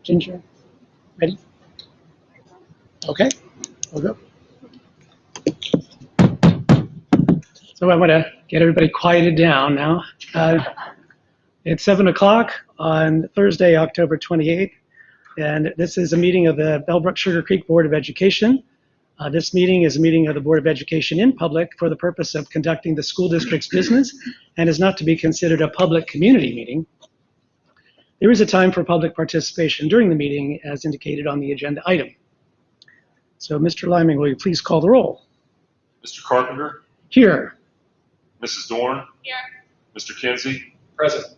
Ginger, ready? Okay, we'll go. So I want to get everybody quieted down now. It's 7 o'clock on Thursday, October 28th, and this is a meeting of the Bellbrook-Sugarcreek Board of Education. This meeting is a meeting of the Board of Education in public for the purpose of conducting the school district's business and is not to be considered a public community meeting. There is a time for public participation during the meeting as indicated on the agenda item. So Mr. Liming, will you please call the roll? Mr. Carpenter? Here. Mrs. Dorn? Here. Mr. Kinsey? Present.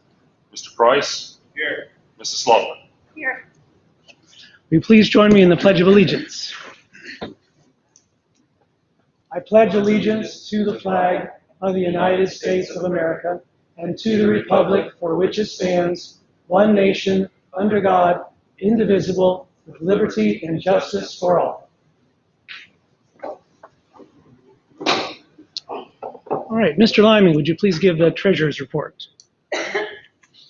Mr. Price? Here. Mrs. Sloughman? Here. Will you please join me in the Pledge of Allegiance? I pledge allegiance to the flag of the United States of America and to the republic for which it stands, one nation, under God, indivisible, with liberty and justice for all. All right, Mr. Liming, would you please give the treasurer's report?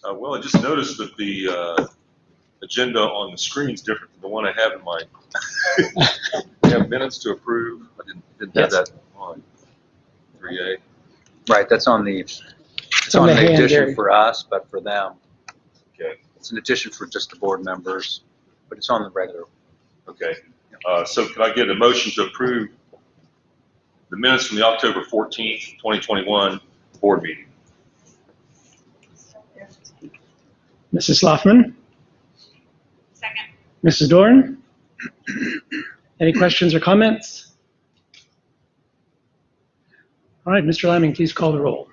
Well, I just noticed that the agenda on the screen is different than the one I have in my. We have minutes to approve. I didn't have that on 3A. Right, that's on the, it's on on the the hand addition there. for us, but for them, Okay. it's an addition for just the board members, but it's on the regular. Okay. So can I get a motion to approve the minutes from the October 14th, 2021 board meeting? Mrs. Sloughman? Second. Mrs. Dorn? Any questions or comments? All right, Mr. Liming, please call the roll.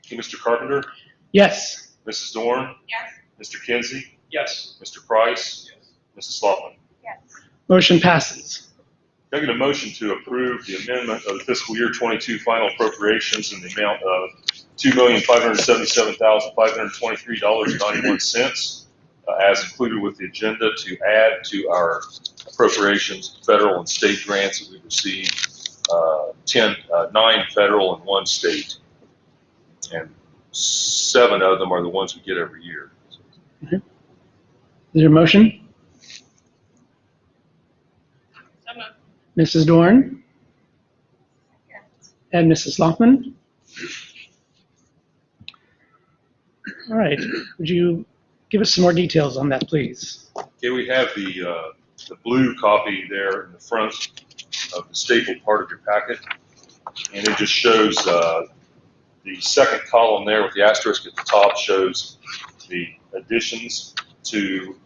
Okay, Mr. Carpenter? Yes. Mrs. Dorn? Yes. Mr. Kinsey? Yes. Mr. Price? Mrs. Sloughman? Yes. Motion passes. Can I get a motion to approve the amendment of the fiscal year 22 final appropriations in the amount of $2,577,523.91 as included with the agenda to add to our appropriations, federal and state grants that we've received, 9 federal and 1 state, and 7 of them are the ones we get every year. Okay. Is there a motion? So moved. Mrs. Dorn Yes. and Mrs. Sloughman? All right, would you give us some more details on that, please? Okay, we have the blue copy there in the front of the stapled part of your packet, and it just shows the second column there with the asterisk at the top shows the additions to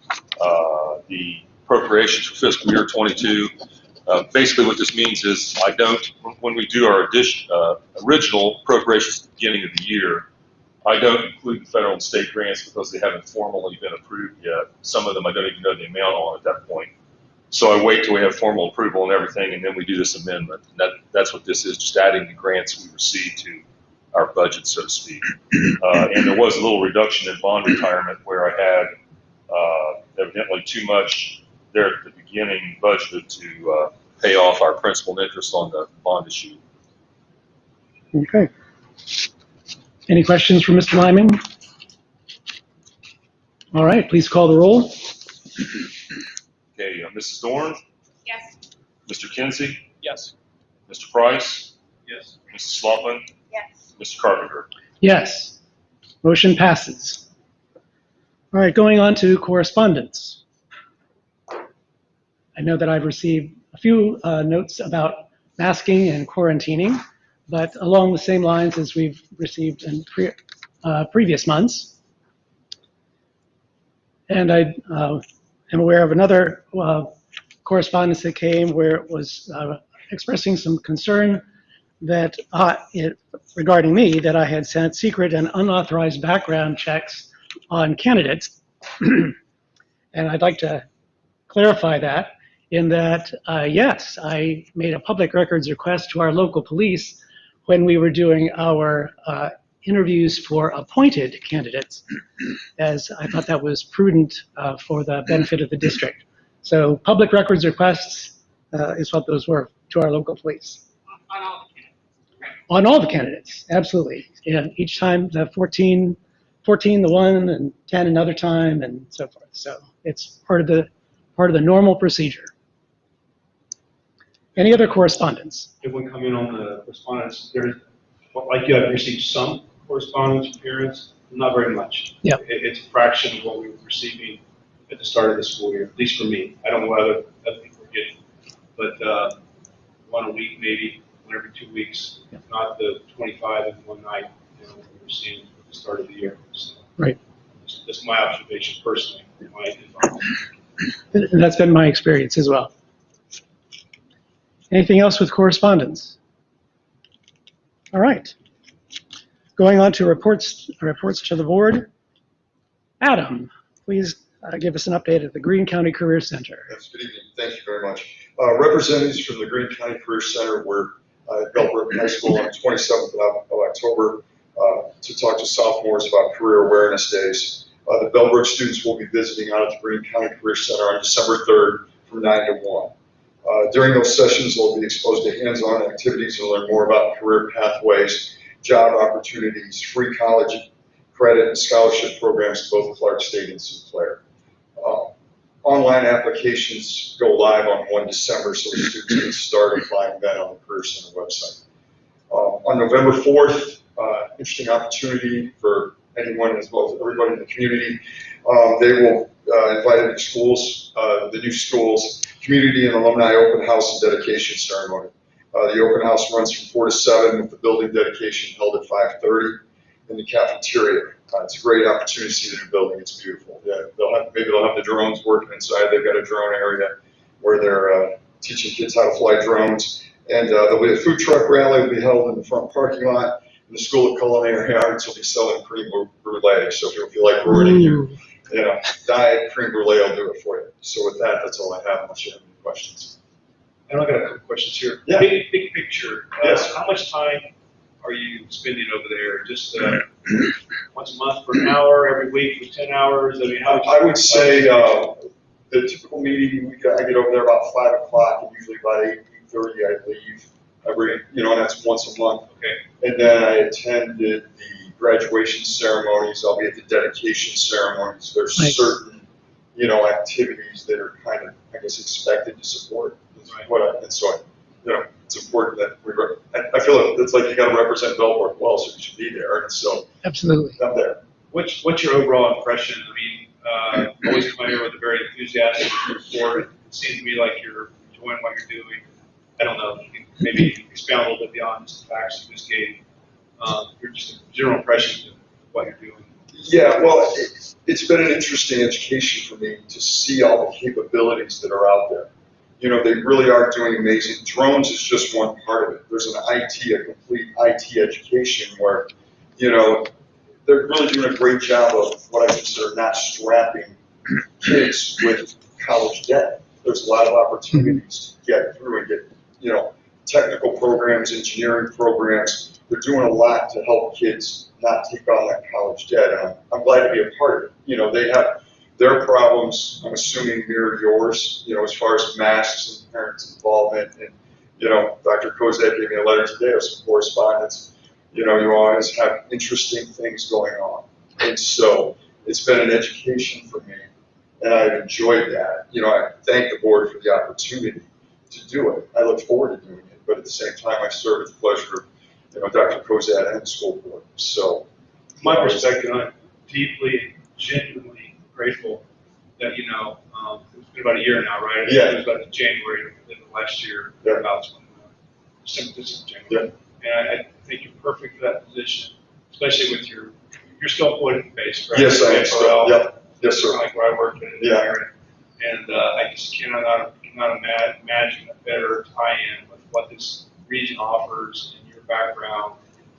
the appropriations for fiscal year 22. Basically what this means is when we do our original appropriations at the beginning of the year, I don't include the federal and state grants because they haven't formally been approved yet. Some of them I don't even know the amount on at that point. So I wait till we have formal approval and everything, and then we do this amendment. And that's what this is, just adding the grants we received to our budget, so to speak. And there was a little reduction in bond retirement where I had evidently too much there at the beginning budgeted to pay off our principal and interest on the bond issue. Okay. Any questions for Mr. Liming? All right, please call the roll. Okay, Mrs. Dorn, Yes. Mr. Kinsey, Yes. Mr. Price, Yes. Mrs. Sloughman, Yes. Mr. Carpenter. Yes. Motion passes. All right, going on to correspondence. I know that I've received a few notes about masking and quarantining, but along the same lines as we've received in previous months. And I am aware of another correspondence that came where it was expressing some concern that regarding me, that I had sent secret and unauthorized background checks on candidates. And I'd like to clarify that in that, yes, I made a public records request to our local police when we were doing our interviews for appointed candidates, as I thought that was prudent for the benefit of the district. So public records requests is what those were to our local police. On all the candidates. Right. On all the candidates, absolutely. And each time the 14 14 the one and 10 another time and so forth. So it's part of the normal procedure. Any other correspondence? If we come in on the correspondence, like you have received some correspondence from parents, not very much. Yeah. It's a fraction of what we were receiving at the start of the school year, at least for me. I don't know what other people are getting, but one a week maybe, one every 2 weeks, Yeah. not the 25 in one night, we were seeing at the start of the year. So Right. that's my observation personally. And that's been my experience as well. Anything else with correspondence? All right. Going on to reports to the board. Adam, please give us an update at the Greene County Career Center. Yes, good evening. Thank you very much. Representatives from the Greene County Career Center were at Bellbrook High School on the 27th of October to talk to sophomores about career awareness days. The Bellbrook students will be visiting out at the Greene County Career Center on December 3rd from 9 to 1. During those sessions, they'll be exposed to hands-on activities and learn more about career pathways, job opportunities, free college credit, and scholarship programs in both Clark State and Sinclair. Online applications go live on 1 December, so the students can start applying then on the Career Center website. On November 4th, interesting opportunity for anyone as well as everybody in the community. They will invite the schools, the new schools, community and alumni open house and dedication ceremony. The open house runs from 4 to 7 with the building dedication held at 5:30 in the cafeteria. It's a great opportunity to see the new building. It's beautiful. Yeah, maybe they'll have the drones working inside. They've got a drone area where they're teaching kids how to fly drones. And there'll be a food truck rally will be held in the front parking lot. And the School of Culinary Arts will be selling creme brulee. So if you feel like ruining your diet, creme brulee will do it for you. So with that, that's all I have unless you have any questions. And I've got a couple questions here. Yeah. Big picture. Yes. How much time are you spending over there? Just once a month for an hour, every week for 10 hours? I mean, I would say the typical meeting, I get over there about 5 o'clock, and usually about 8:30 I leave. And that's once a month. Okay. And then I attended the graduation ceremonies. I'll be at the dedication ceremonies. There's Nice. certain, activities that are kind of, I guess, expected to support. Right. And so, it's important that I feel it's like you got to represent Bellbrook well, so you should be there. And so Absolutely. I'm there. What's your overall impression? I mean, always come here with a very enthusiastic report. It seems to me like you're enjoying what you're doing. I don't know, you can maybe expound a little bit beyond just the facts you just gave. Your just general impression of what you're doing. Yeah, well, it's been an interesting education for me to see all the capabilities that are out there. They really are doing amazing. Drones is just one part of it. There's a complete IT education where, they're really doing a great job of what I consider not strapping kids with college debt. There's a lot of opportunities to get through and get, technical programs, engineering programs. They're doing a lot to help kids not take on that college debt. And I'm glad to be a part of it. They have their problems, I'm assuming, mirror yours, as far as masks and parents' involvement. And, Dr. Kozak gave me a letter today of some correspondence. You always have interesting things going on. And so it's been an education for me, and I've enjoyed that. I thank the board for the opportunity to do it. I look forward to doing it, but at the same time, I serve with the pleasure of, Dr. Kozak and the school board. So, From my perspective, I'm deeply, genuinely grateful that, it's been about a year now, right? Yeah. It was about January of last year, Yeah. about December, January. Yeah. And I think you're perfect for that position, especially with you're still employed in base, right? Yes, I am still. Yep. Yes, sir. Like where I worked in Yeah. there. And I just cannot imagine a better tie-in with what this region offers and your background,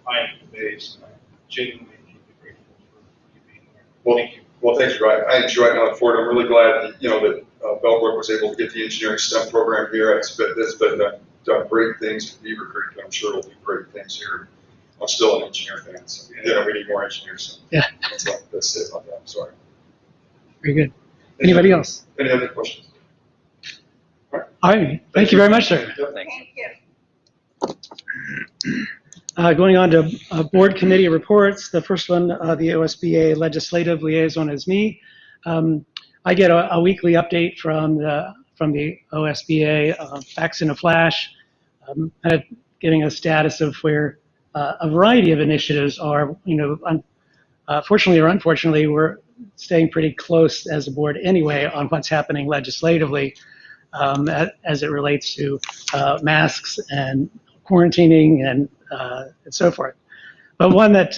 tie-in with the base. And I'm genuinely deeply grateful for you being there. Well, Thank you. Well, thank you. I enjoy it and I look forward. I'm really glad that, that Bellbrook was able to get the engineering STEM program here. It's been done great things in Beaver Creek, and I'm sure it'll do great things here. I'm still an engineer fan, so we need more engineers. So Yeah. That's it about that. I'm sorry. Very good. Anybody else? Any other questions? All right. Thank you very much, sir. Yep. Thanks. Thank you. Going on to board committee reports, the first one, the OSBA legislative liaison is me. I get a weekly update from the OSBA, facts in a flash, kind of getting a status of where a variety of initiatives are. Fortunately or unfortunately, we're staying pretty close as a board anyway on what's happening legislatively as it relates to masks and quarantining and so forth. But one that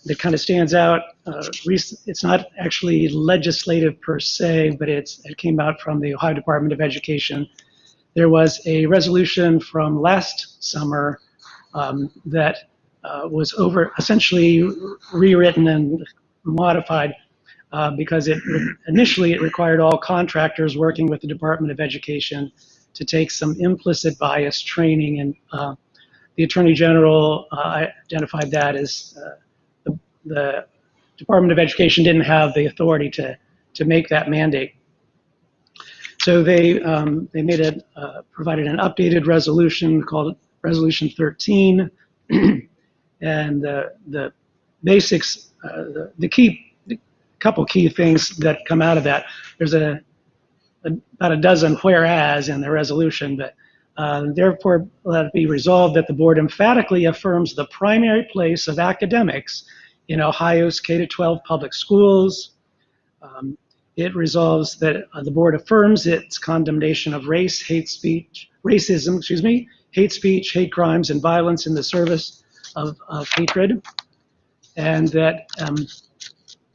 that kind of stands out, it's not actually legislative per se, but it came out from the Ohio Department of Education. There was a resolution from last summer that was essentially rewritten and modified because initially it required all contractors working with the Department of Education to take some implicit bias training, and the Attorney General identified that as the Department of Education didn't have the authority to make that mandate. So they provided an updated resolution called Resolution 13, and the basics, the couple key things that come out of that. There's about a dozen whereas in the resolution, but therefore let it be resolved that the board emphatically affirms the primary place of academics in Ohio's K-12 public schools. It resolves that the board affirms its condemnation of racism, hate speech, hate crimes, and violence in the service of hatred, and that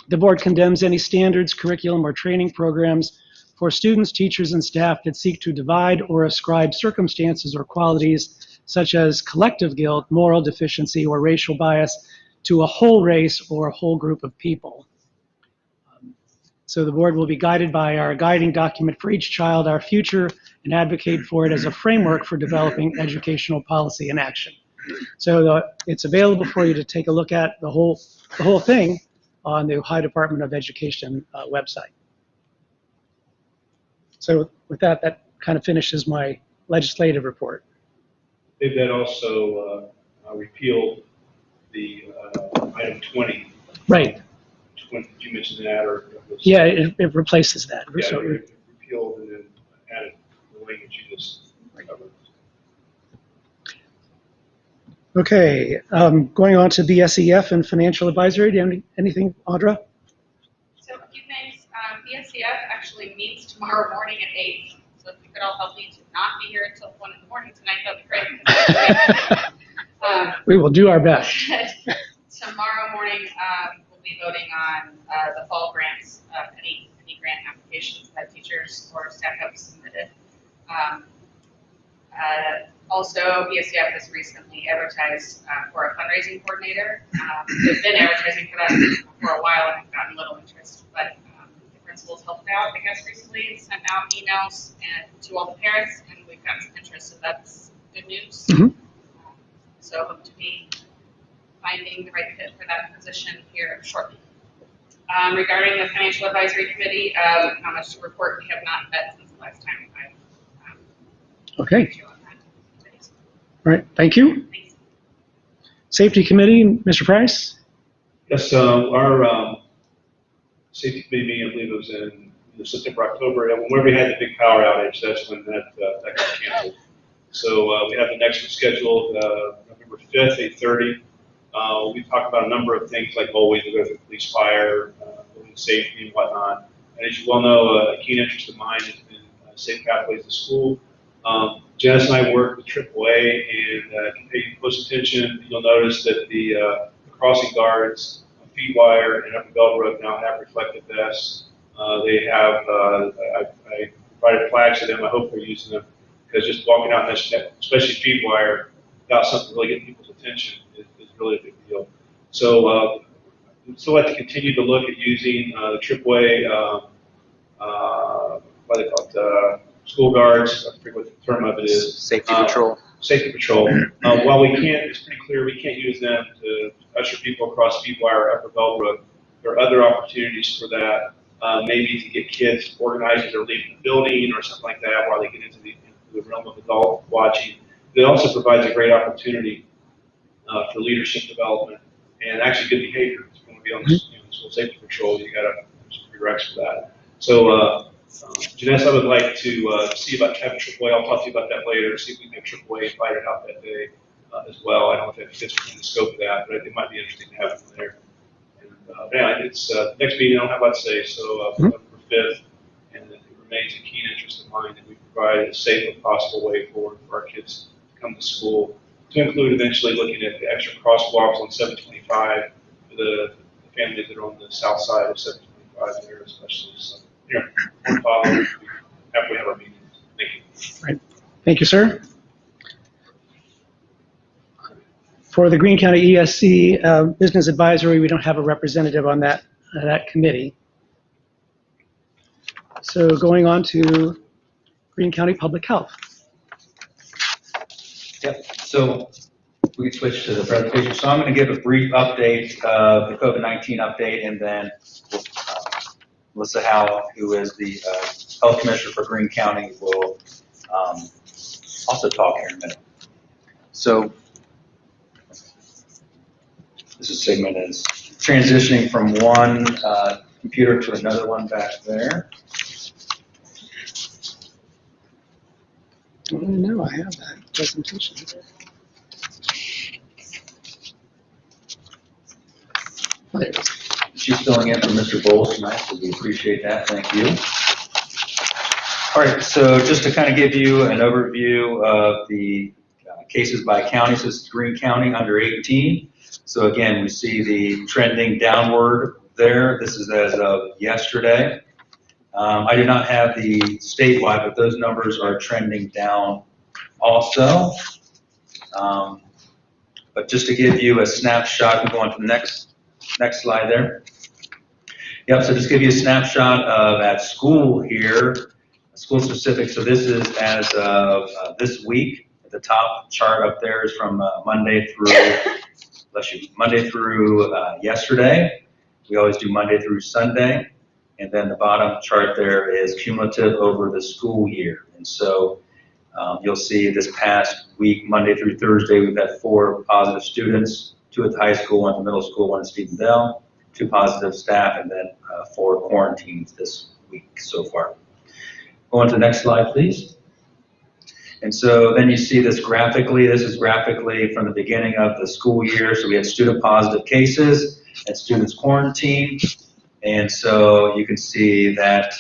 the board condemns any standards, curriculum, or training programs for students, teachers, and staff that seek to divide or ascribe circumstances or qualities such as collective guilt, moral deficiency, or racial bias to a whole race or a whole group of people. So the board will be guided by our guiding document For Each Child, Our Future, and advocate for it as a framework for developing educational policy and action. So it's available for you to take a look at the whole thing on the Ohio Department of Education website. So with that kind of finishes my legislative report. They've then also repealed the item 20. Right. Did you mention that, or? Yeah, it replaces that. Yeah, So, it repealed and then added the language you just covered. okay, going on to BSEF and financial advisory. Do you have anything, Audra? So a few things. BSCF actually meets tomorrow morning at 8. So if you could all help me to not be here until 1 in the morning tonight, that'd be great. We will do our best. Tomorrow morning, we'll be voting on the fall grants, any grant applications that teachers or staff have submitted. Also, BSCF has recently advertised for a fundraising coordinator. They've been advertising for that for a while and have gotten little interest, but the principals helped out, I guess, recently and sent out emails to all the parents, and we've gotten some interest, so that's good news. Mm-hmm. So hope to be finding the right fit for that position here shortly. Regarding the Financial Advisory Committee, not much to report. We have not met since the last time I Okay. you on that. All right. Thank you. Thanks. Safety Committee, Mr. Price. Yes, our safety committee meeting, I believe it was in September, October, and whenever we had the big power outage, that's when that got canceled. So we have the next one scheduled November 5th, 8:30. We talked about a number of things like always, we go through police, fire, building safety and whatnot. And as you well know, a keen interest of mine has been safe pathways to school. Janice and I work with AAA and can pay close attention. You'll notice that the crossing guards, feed wire, and Upper Bellbrook now have reflective vests. They have, I provided flags to them. I hope they're using them, because just walking out in this, especially feed wire, without something really getting people's attention is really a big deal. So we'd still like to continue to look at using the AAA, what do they call it, school guards. I forget what the term of it is. Safety patrol. Safety patrol. While we can't, it's pretty clear we can't use them to usher people across feed wire or Upper Bellbrook. There are other opportunities for that. Maybe to get kids organized as they're leaving the building or something like that while they get into the realm of adult watching. it also provides a great opportunity for leadership development and actually good behavior. If you want to be on the school safety patrol, you got to some prereqs for that. So, Janessa, I would like to see about having AAA. I'll talk to you about that later. See if we can have AAA invited out that day as well. I don't know if that fits within the scope of that, but it might be interesting to have them there. And yeah, it's next meeting. I don't have a lot to say. So November 5th, and it remains a keen interest of mine that we provide a safe and possible way forward for our kids to come to school. To include eventually looking at the extra crosswalks on 725 for the families that are on the south side of 725 there, especially. So, we'll follow after we have our meeting. Thank you. Right. Thank you, sir. For the Greene County ESC Business Advisory, we don't have a representative on that committee. So going on to Greene County Public Health. Yep, so we can switch to the presentation. So I'm going to give a brief update, the COVID-19 update, and then Melissa Howell, who is the Health Commissioner for Greene County, will also talk here in a minute. So this segment is transitioning from one computer to another one back there. Oh, no, I have that presentation. Oh, there it is. She's filling in for Mr. Bowles tonight, so we appreciate that. Thank you. All right, so just to kind of give you an overview of the cases by county. So this is Greene County under 18. So again, we see the trending downward there. This is as of yesterday. I do not have the statewide, but those numbers are trending down also. But just to give you a snapshot, we'll go on to the next slide there. Yep, so just give you a snapshot of at school here, school specific. So this is as of this week. At the top chart up there is from Monday through yesterday. We always do Monday through Sunday. And then the bottom chart there is cumulative over the school year. And so you'll see this past week, Monday through Thursday, we've had 4 positive students, 2 at the high school, 1 at the middle school, 1 at Stephen Bell, 2 positive staff, and then 4 quarantines this week so far. Go on to the next slide, please. And so then you see this graphically. This is graphically from the beginning of the school year. So we had student positive cases and students quarantined. And so you can see that,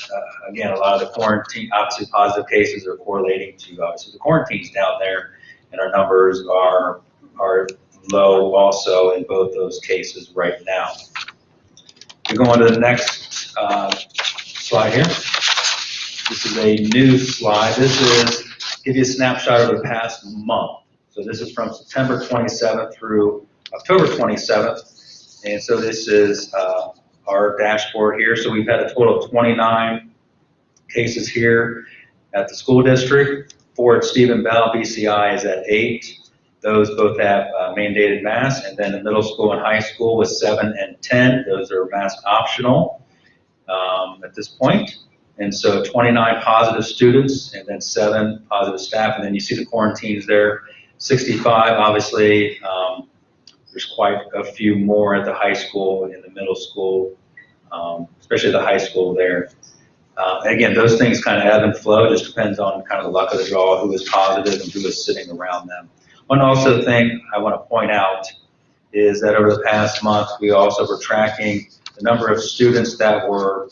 again, a lot of the quarantine, obviously positive cases are correlating to obviously the quarantines down there, and our numbers are low also in both those cases right now. We go on to the next slide here. This is a new slide. This is give you a snapshot of the past month. So this is from September 27th through October 27th. And so this is our dashboard here. So we've had a total of 29 cases here at the school district. 4 at Stephen Bell, BCI is at 8. Those both have mandated masks. And then the middle school and high school with 7 and 10. Those are mask optional at this point. And so 29 positive students and then 7 positive staff. And then you see the quarantines there. 65, obviously, there's quite a few more at the high school and in the middle school, especially the high school there. And again, those things kind of ebb and flow. It just depends on kind of the luck of the draw, who is positive and who is sitting around them. One also thing I want to point out is that over the past month, we also were tracking the number of students that were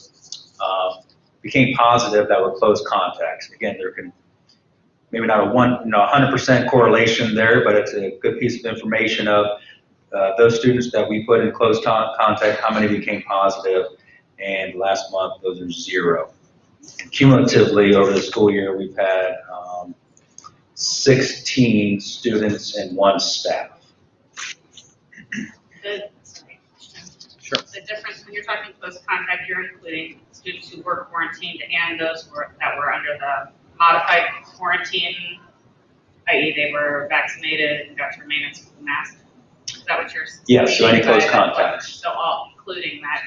became positive that were close contacts. Again, there can maybe not a 100% correlation there, but it's a good piece of information of those students that we put in close contact, how many became positive, and last month those are 0. And cumulatively over the school year, we've had 16 students and 1 staff. Sure. The difference when you're talking close contact, you're including students who were quarantined and those that were under the modified quarantine, i.e. they were vaccinated and got to remain in school masked. Is that what you're saying? Yes, so any close contacts. So all, including that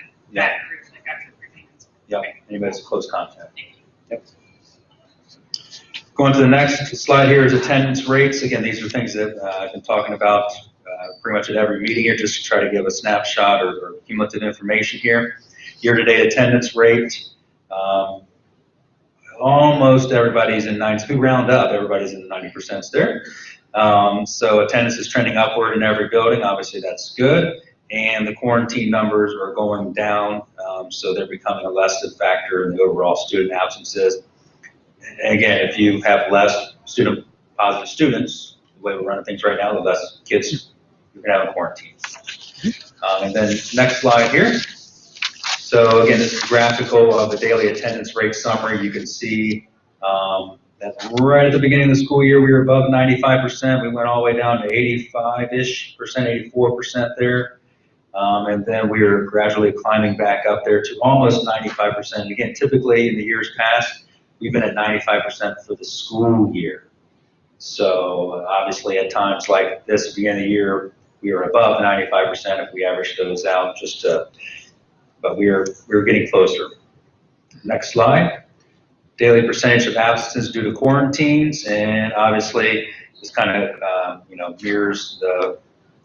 group that got to remain in school. Yep, anybody that's a close contact. Thank you. Yep. Going to the next slide here is attendance rates. Again, these are things that I've been talking about pretty much at every meeting here, just to try to give a snapshot or cumulative information here. Year-to-date attendance rate, almost everybody's in 90s. We round up, everybody's in the 90% there. So attendance is trending upward in every building. Obviously, that's good. And the quarantine numbers are going down, so they're becoming a less factor in the overall student absences. And again, if you have less positive students, the way we're running things right now, the less kids you can have in quarantine. And then next slide here. So again, this is graphical of the daily attendance rate summary. You can see that right at the beginning of the school year, we were above 95%. We went all the way down to 85-ish percent, 84% there. And then we are gradually climbing back up there to almost 95%. Again, typically in the years past, we've been at 95% for the school year. So obviously at times like this, at the beginning of the year, we are above 95% if we average those out, but we're getting closer. Next slide. Daily percentage of absences due to quarantines, and obviously this kind of mirrors the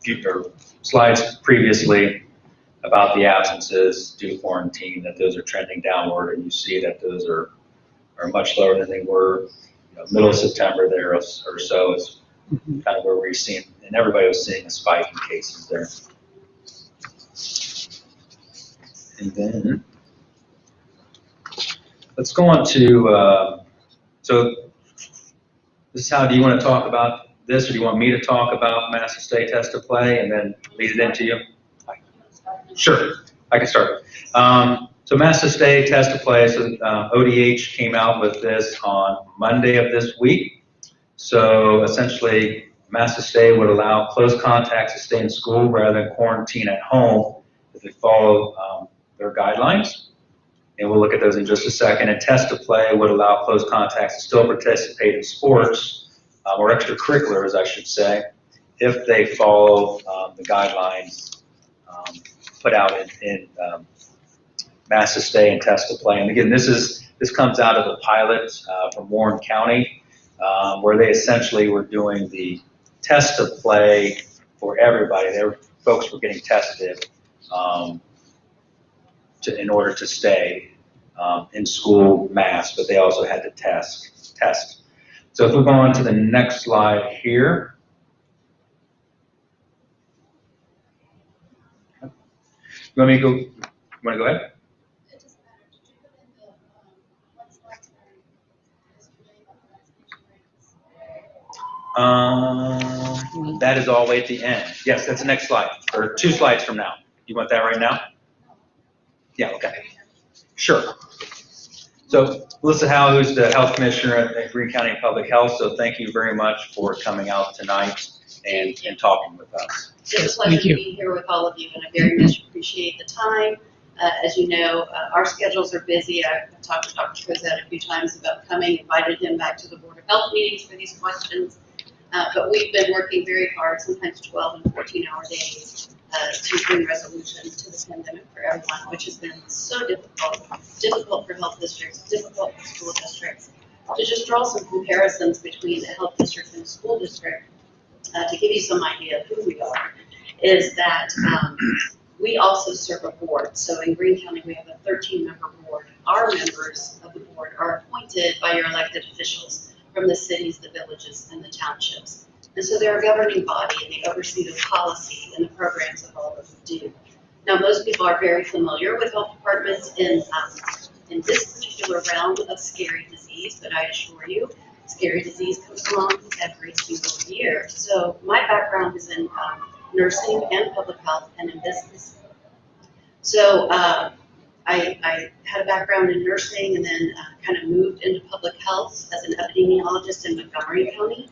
future slides previously about the absences due to quarantine, that those are trending downward, and you see that those are much lower than they were middle of September there or so is kind of where we're seeing, and everybody was seeing a spike in cases there. And then let's go on to, so this is how, do you want to talk about this, or do you want me to talk about Massive Stay Test to Play and then lead it into you? Sure, I can start. So Massive Stay Test to Play, so ODH came out with this on Monday of this week. So essentially, Massive Stay would allow close contacts to stay in school rather than quarantine at home if they follow their guidelines. And we'll look at those in just a second. And Test to Play would allow close contacts to still participate in sports, or extracurriculars, I should say, if they follow the guidelines put out in Massive Stay and Test to Play. And again, this comes out of the pilot from Warren County, where they essentially were doing the Test to Play for everybody. Folks were getting tested in order to stay in school mass, but they also had to test. So if we go on to the next slide here. You want me to go? You want to go ahead? That is all the way at the end. Yes, that's the next slide, or 2 slides from now. You want that right now? Yeah, okay. Sure. So Melissa Howe, who's the Health Commissioner at Greene County Public Health, so thank you very much for coming out tonight and talking with us. It's a pleasure to be here with all of you, and I very much appreciate the time. As you know, our schedules are busy. I've talked to Dr. Cozette a few times about coming, invited him back to the Board of Health meetings for these questions. But we've been working very hard, sometimes 12 and 14-hour days, to bring resolutions to the pandemic for everyone, which has been so difficult for health districts, difficult for school districts. To just draw some comparisons between a health district and a school district, to give you some idea of who we are, is that we also serve a board. So in Greene County, we have a 13-member board. Our members of the board are appointed by your elected officials from the cities, the villages, and the townships. And so they're a governing body, and they oversee the policy and the programs of all that we do. Now, most people are very familiar with health departments in this particular round of scary disease, but I assure you, scary disease comes along every single year. So my background is in nursing and public health and in business. So I had a background in nursing and then kind of moved into public health as an epidemiologist in Montgomery County.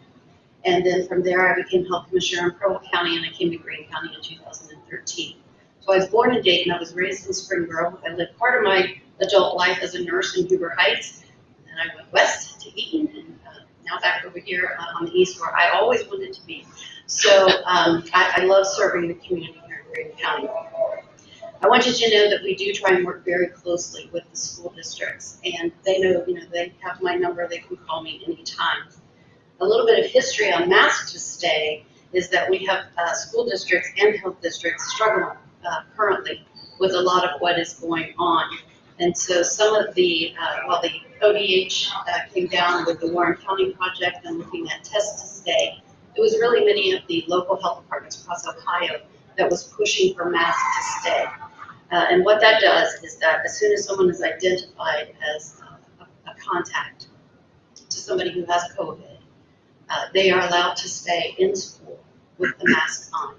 And then from there, I became health commissioner in Pearl County, and I came to Greene County in 2013. So I was born in Dayton. I was raised in Springboro. I lived part of my adult life as a nurse in Huber Heights. And then I went west to Eaton, and now back over here on the east, where I always wanted to be. So I love serving the community here in Greene County. I want you to know that we do try and work very closely with the school districts, and they know, they have my number, they can call me anytime. A little bit of history on Mask to Stay is that we have school districts and health districts struggling currently with a lot of what is going on. And so some of the, the ODH came down with the Warren County project and looking at Test to Stay, it was really many of the local health departments across Ohio that was pushing for Mask to Stay. And what that does is that as soon as someone is identified as a contact to somebody who has COVID, they are allowed to stay in school with the mask on.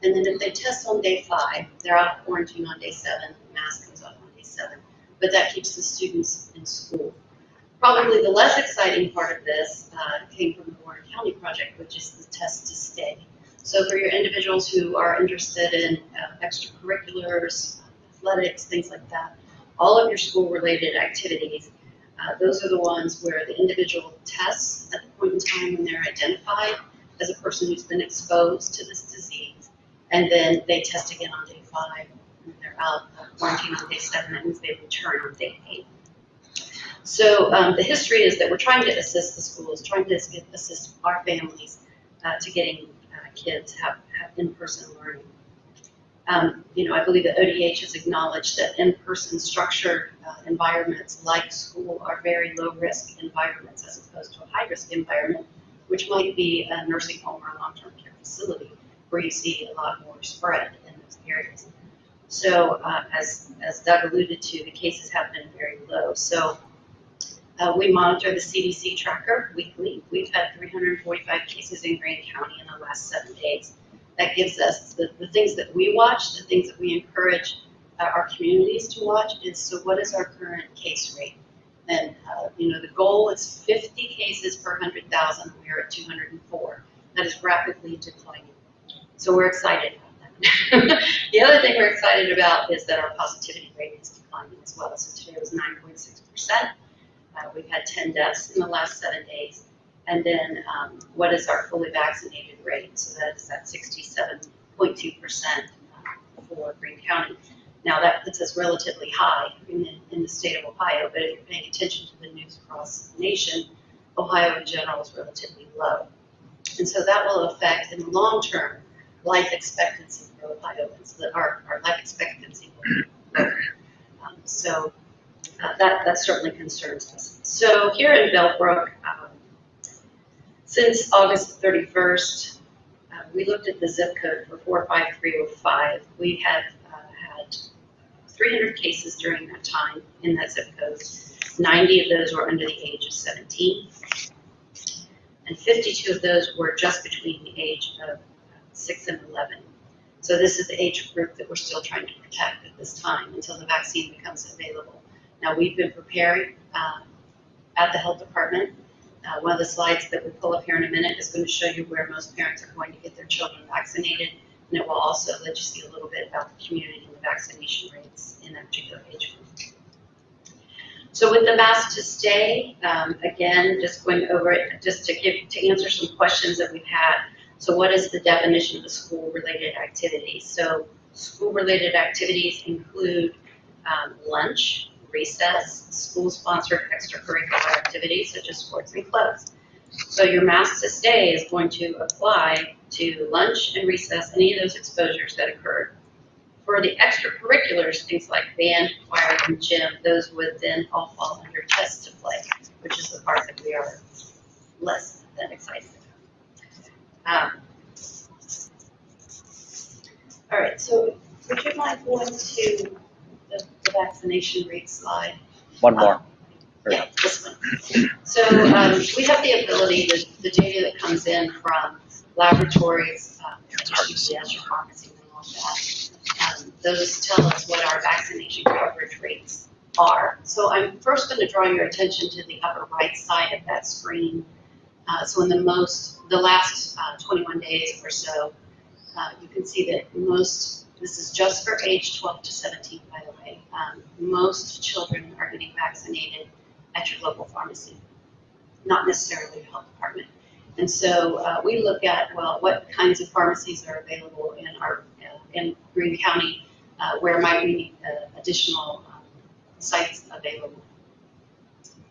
And then if they test on day 5, they're out of quarantine on day 7, the mask comes off on day 7. But that keeps the students in school. Probably the less exciting part of this came from the Warren County project, which is the Test to Stay. So for your individuals who are interested in extracurriculars, athletics, things like that, all of your school-related activities, those are the ones where the individual tests at the point in time when they're identified as a person who's been exposed to this disease, and then they test again on day 5, and they're out of quarantine on day 7, that means they return on day 8. So the history is that we're trying to assist the schools, trying to assist our families to getting kids have in-person learning. I believe that ODH has acknowledged that in-person structured environments like school are very low-risk environments as opposed to a high-risk environment, which might be a nursing home or a long-term care facility where you see a lot more spread in those areas. So as Doug alluded to, the cases have been very low. So we monitor the CDC tracker weekly. We've had 345 cases in Greene County in the last 7 days. That gives us the things that we watch, the things that we encourage our communities to watch is, so what is our current case rate? And, the goal is 50 cases per 100,000. We are at 204. That is rapidly declining. So we're excited about that. The other thing we're excited about is that our positivity rate is declining as well. So today was 9.6%. We've had 10 deaths in the last 7 days. And then what is our fully vaccinated rate? So that is at 67.2% for Greene County. Now that puts us relatively high in the state of Ohio, but if you're paying attention to the news across the nation, Ohio in general is relatively low. And so that will affect, in the long term, life expectancy for Ohioans. That our life expectancy will be lower. So that certainly concerns us. So here in Bellbrook, since August 31st, we looked at the zip code for 45305. We have had 300 cases during that time in that zip code. 90 of those were under the age of 17. And 52 of those were just between the age of 6 and 11. So this is the age group that we're still trying to protect at this time until the vaccine becomes available. Now we've been preparing at the health department. One of the slides that we pull up here in a minute is going to show you where most parents are going to get their children vaccinated, and it will also let you see a little bit about the community and the vaccination rates in that particular age group. So with the Mask to Stay, again, just going over it, just to answer some questions that we've had. So what is the definition of a school-related activity? So school-related activities include lunch, recess, school-sponsored extracurricular activities such as sports and clubs. So your Mask to Stay is going to apply to lunch and recess, any of those exposures that occurred. For the extracurriculars, things like band, choir, and gym, those would then all fall under Test to Play, which is the part that we are less than excited about. All right, so would you mind going to the vaccination rate slide? One more. Yeah, this one. So we have the ability, the data that comes in from laboratories, CVS, pharmacy, and all that, those tell us what our vaccination coverage rates are. So I'm first going to draw your attention to the upper right side of that screen. So in the last 21 days or so, you can see that this is just for age 12 to 17, by the way. Most children are getting vaccinated at your local pharmacy, not necessarily the health department. And so we look at, well, what kinds of pharmacies are available in Greene County. where might we need additional sites available.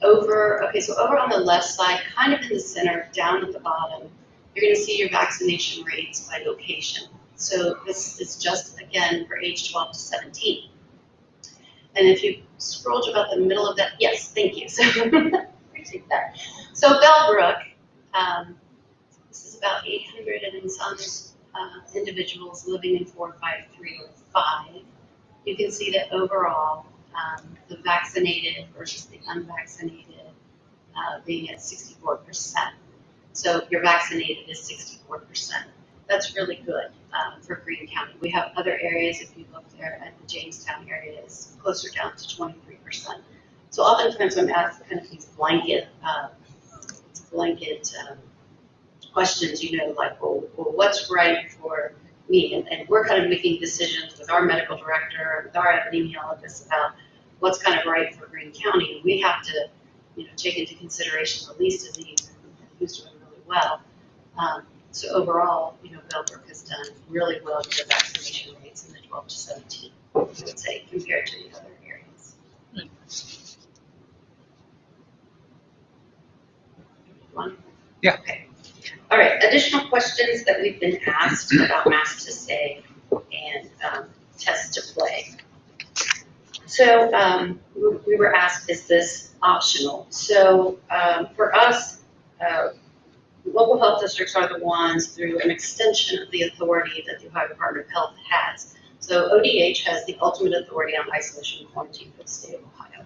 Over on the left side, kind of in the center, down at the bottom, you're going to see your vaccination rates by location. So this is just, again, for age 12 to 17. And if you scroll to about the middle of that, yes, thank you. So appreciate that. So Bellbrook, this is about 800 and some individuals living in 45305. You can see that overall, the vaccinated versus the unvaccinated being at 64%. So if you're vaccinated is 64%. That's really good for Greene County. We have other areas, if you look there at the Jamestown area, is closer down to 23%. So oftentimes I'm asked kind of these blanket questions, you know, like, well, what's right for me? And we're kind of making decisions with our medical director, with our epidemiologist about what's kind of right for Greene County. We have to, you know, take into consideration the least disease and who's doing really well. So overall, you know, Bellbrook has done really well with their vaccination rates in the 12 to 17, I would say, compared to the other areas. One? Yeah. Okay. All right, additional questions that we've been asked about mask to stay and test to play. So we were asked, is this optional? So for us, local health districts are the ones through an extension of the authority that the Ohio Department of Health has. So ODH has the ultimate authority on isolation and quarantine for the state of Ohio.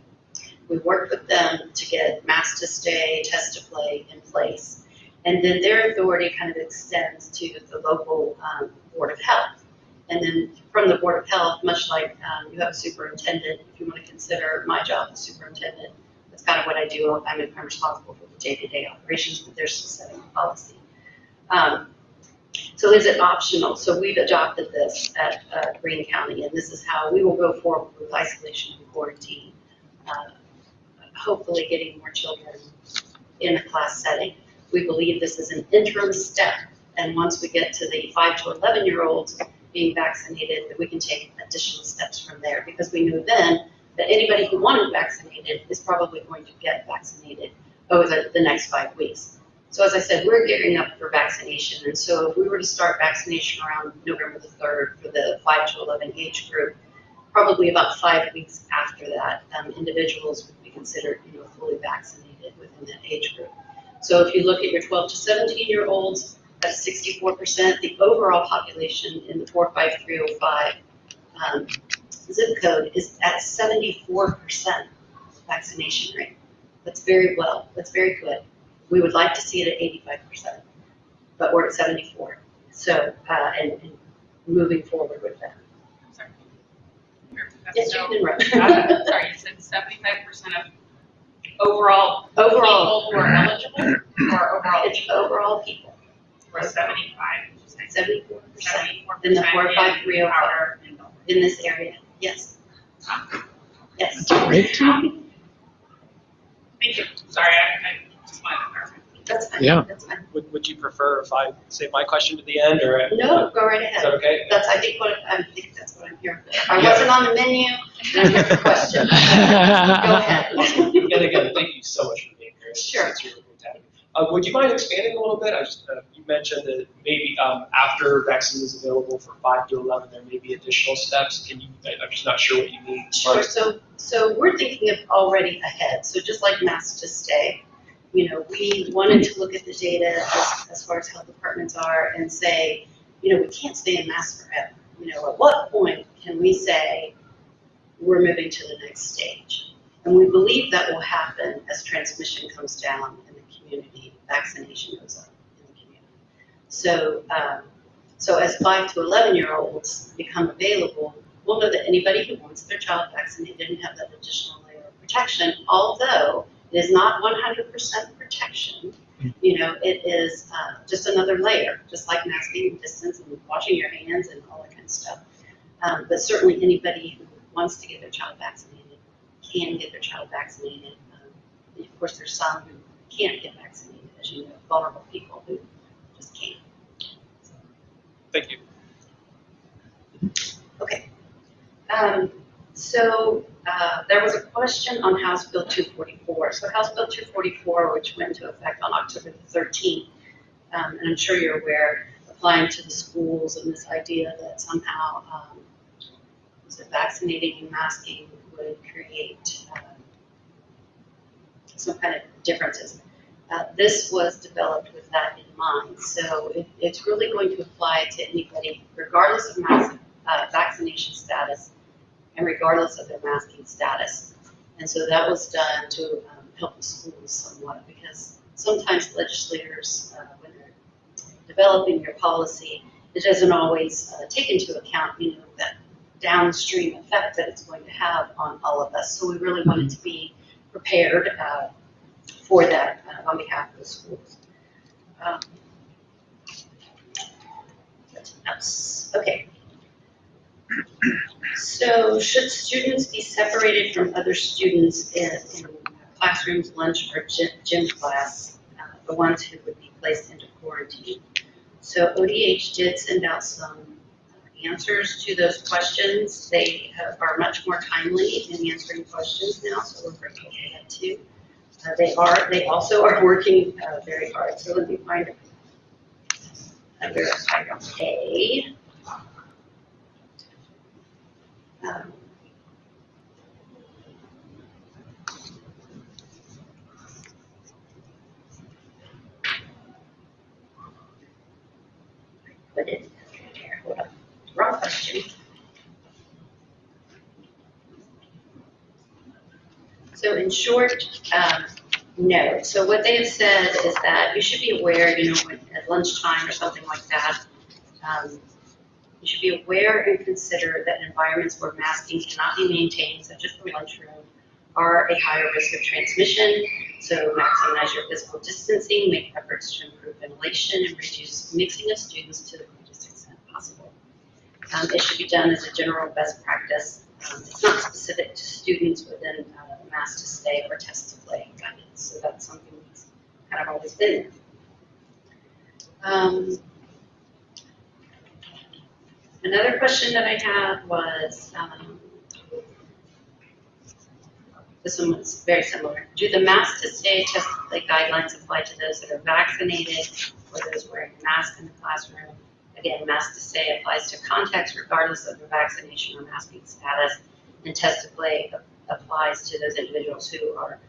We worked with them to get mask to stay, test to play in place. And then their authority kind of extends to the local Board of Health. And then from the Board of Health, much like you have a superintendent, if you want to consider my job as superintendent, that's kind of what I do. I'm responsible for the day-to-day operations, but they're still setting the policy. So is it optional? So we've adopted this at Greene County, and this is how we will go forward with isolation and quarantine, hopefully getting more children in a class setting. We believe this is an interim step, and once we get to the 5 to 11-year-olds being vaccinated, that we can take additional steps from there, because we know then that anybody who wanted vaccinated is probably going to get vaccinated over the next 5 weeks. So as I said, we're gearing up for vaccination, and so if we were to start vaccination around November the 3rd for the 5 to 11 age group, probably about 5 weeks after that, individuals would be considered, you know, fully vaccinated within that age group. So if you look at your 12 to 17-year-olds, that's 64%. The overall population in the 45305 zip code is at 74% vaccination rate. That's very well. That's very good. We would like to see it at 85%, but we're at 74. So, and moving forward with that. Sorry. Yes, you can run. Sorry, you said 75% of overall people who are eligible, or overall It's people? overall people. Or 75, 74% 74% in the 45305 in this area. Yes. Yes. Great. Thank you. Sorry, I just wanted to clarify. That's fine. Yeah. That's fine. Would you prefer if I say my question to the end, or? No, go right Is ahead. that okay? I think that's what I'm here for. I wasn't on the menu, and I'm here for questions. Go ahead. And again, thank you so much for being here. Sure. It's really great to have you. Would you mind expanding a little bit? You mentioned that maybe after vaccine is available for 5 to 11, there may be additional steps. I'm just not sure what you mean. Sure. So we're thinking of already ahead. So just like mask to stay, you know, we wanted to look at the data as far as health departments are and say, you know, we can't stay in masks forever. You know, at what point can we say we're moving to the next stage? And we believe that will happen as transmission comes down in the community, vaccination goes up in the community. So, so as 5 to 11-year-olds become available, we'll know that anybody who wants their child vaccinated didn't have that additional layer of protection, although it is not 100% protection. You know, it is just another layer, just like masking and distance and washing your hands and all that kind of stuff. But certainly anybody who wants to get their child vaccinated can get their child vaccinated. Of course, there's some who can't get vaccinated, as you know, vulnerable people who just can't. Thank you. Okay. There was a question on House Bill 244. So House Bill 244, which went into effect on October the 13th, and I'm sure you're aware, applying to the schools and this idea that somehow vaccinating and masking would create some kind of differences. This was developed with that in mind. So it's really going to apply to anybody, regardless of vaccination status and regardless of their masking status. And so that was done to help the schools somewhat, because sometimes legislators, when they're developing their policy, it doesn't always take into account, that downstream effect that it's going to have on all of us. So we really wanted to be prepared for that on behalf of the schools. Okay. So should students be separated from other students in classrooms, lunch, or gym class, the ones who would be placed into quarantine? So ODH did send out some answers to those questions. They are much more timely in answering questions now, so we're grateful for that too. They also are working very hard. So let me find under item A. Put it here. Hold on. Wrong question. So in short, no. So what they have said is that you should be aware, when at lunchtime or something like that, you should be aware and consider that environments where masking cannot be maintained, such as the lunchroom, are a higher risk of transmission. So maximize your physical distancing, make efforts to improve ventilation, and reduce mixing of students to the greatest extent possible. It should be done as a general best practice. It's not specific to students within mask to stay or test to play guidance. So that's something that's kind of always been there. Another question that I had was, this one was very similar. Do the mask to stay, test to play guidelines apply to those that are vaccinated or those wearing a mask in the classroom? Again, mask to stay applies to contacts regardless of their vaccination or masking status, and test to play applies to those individuals who are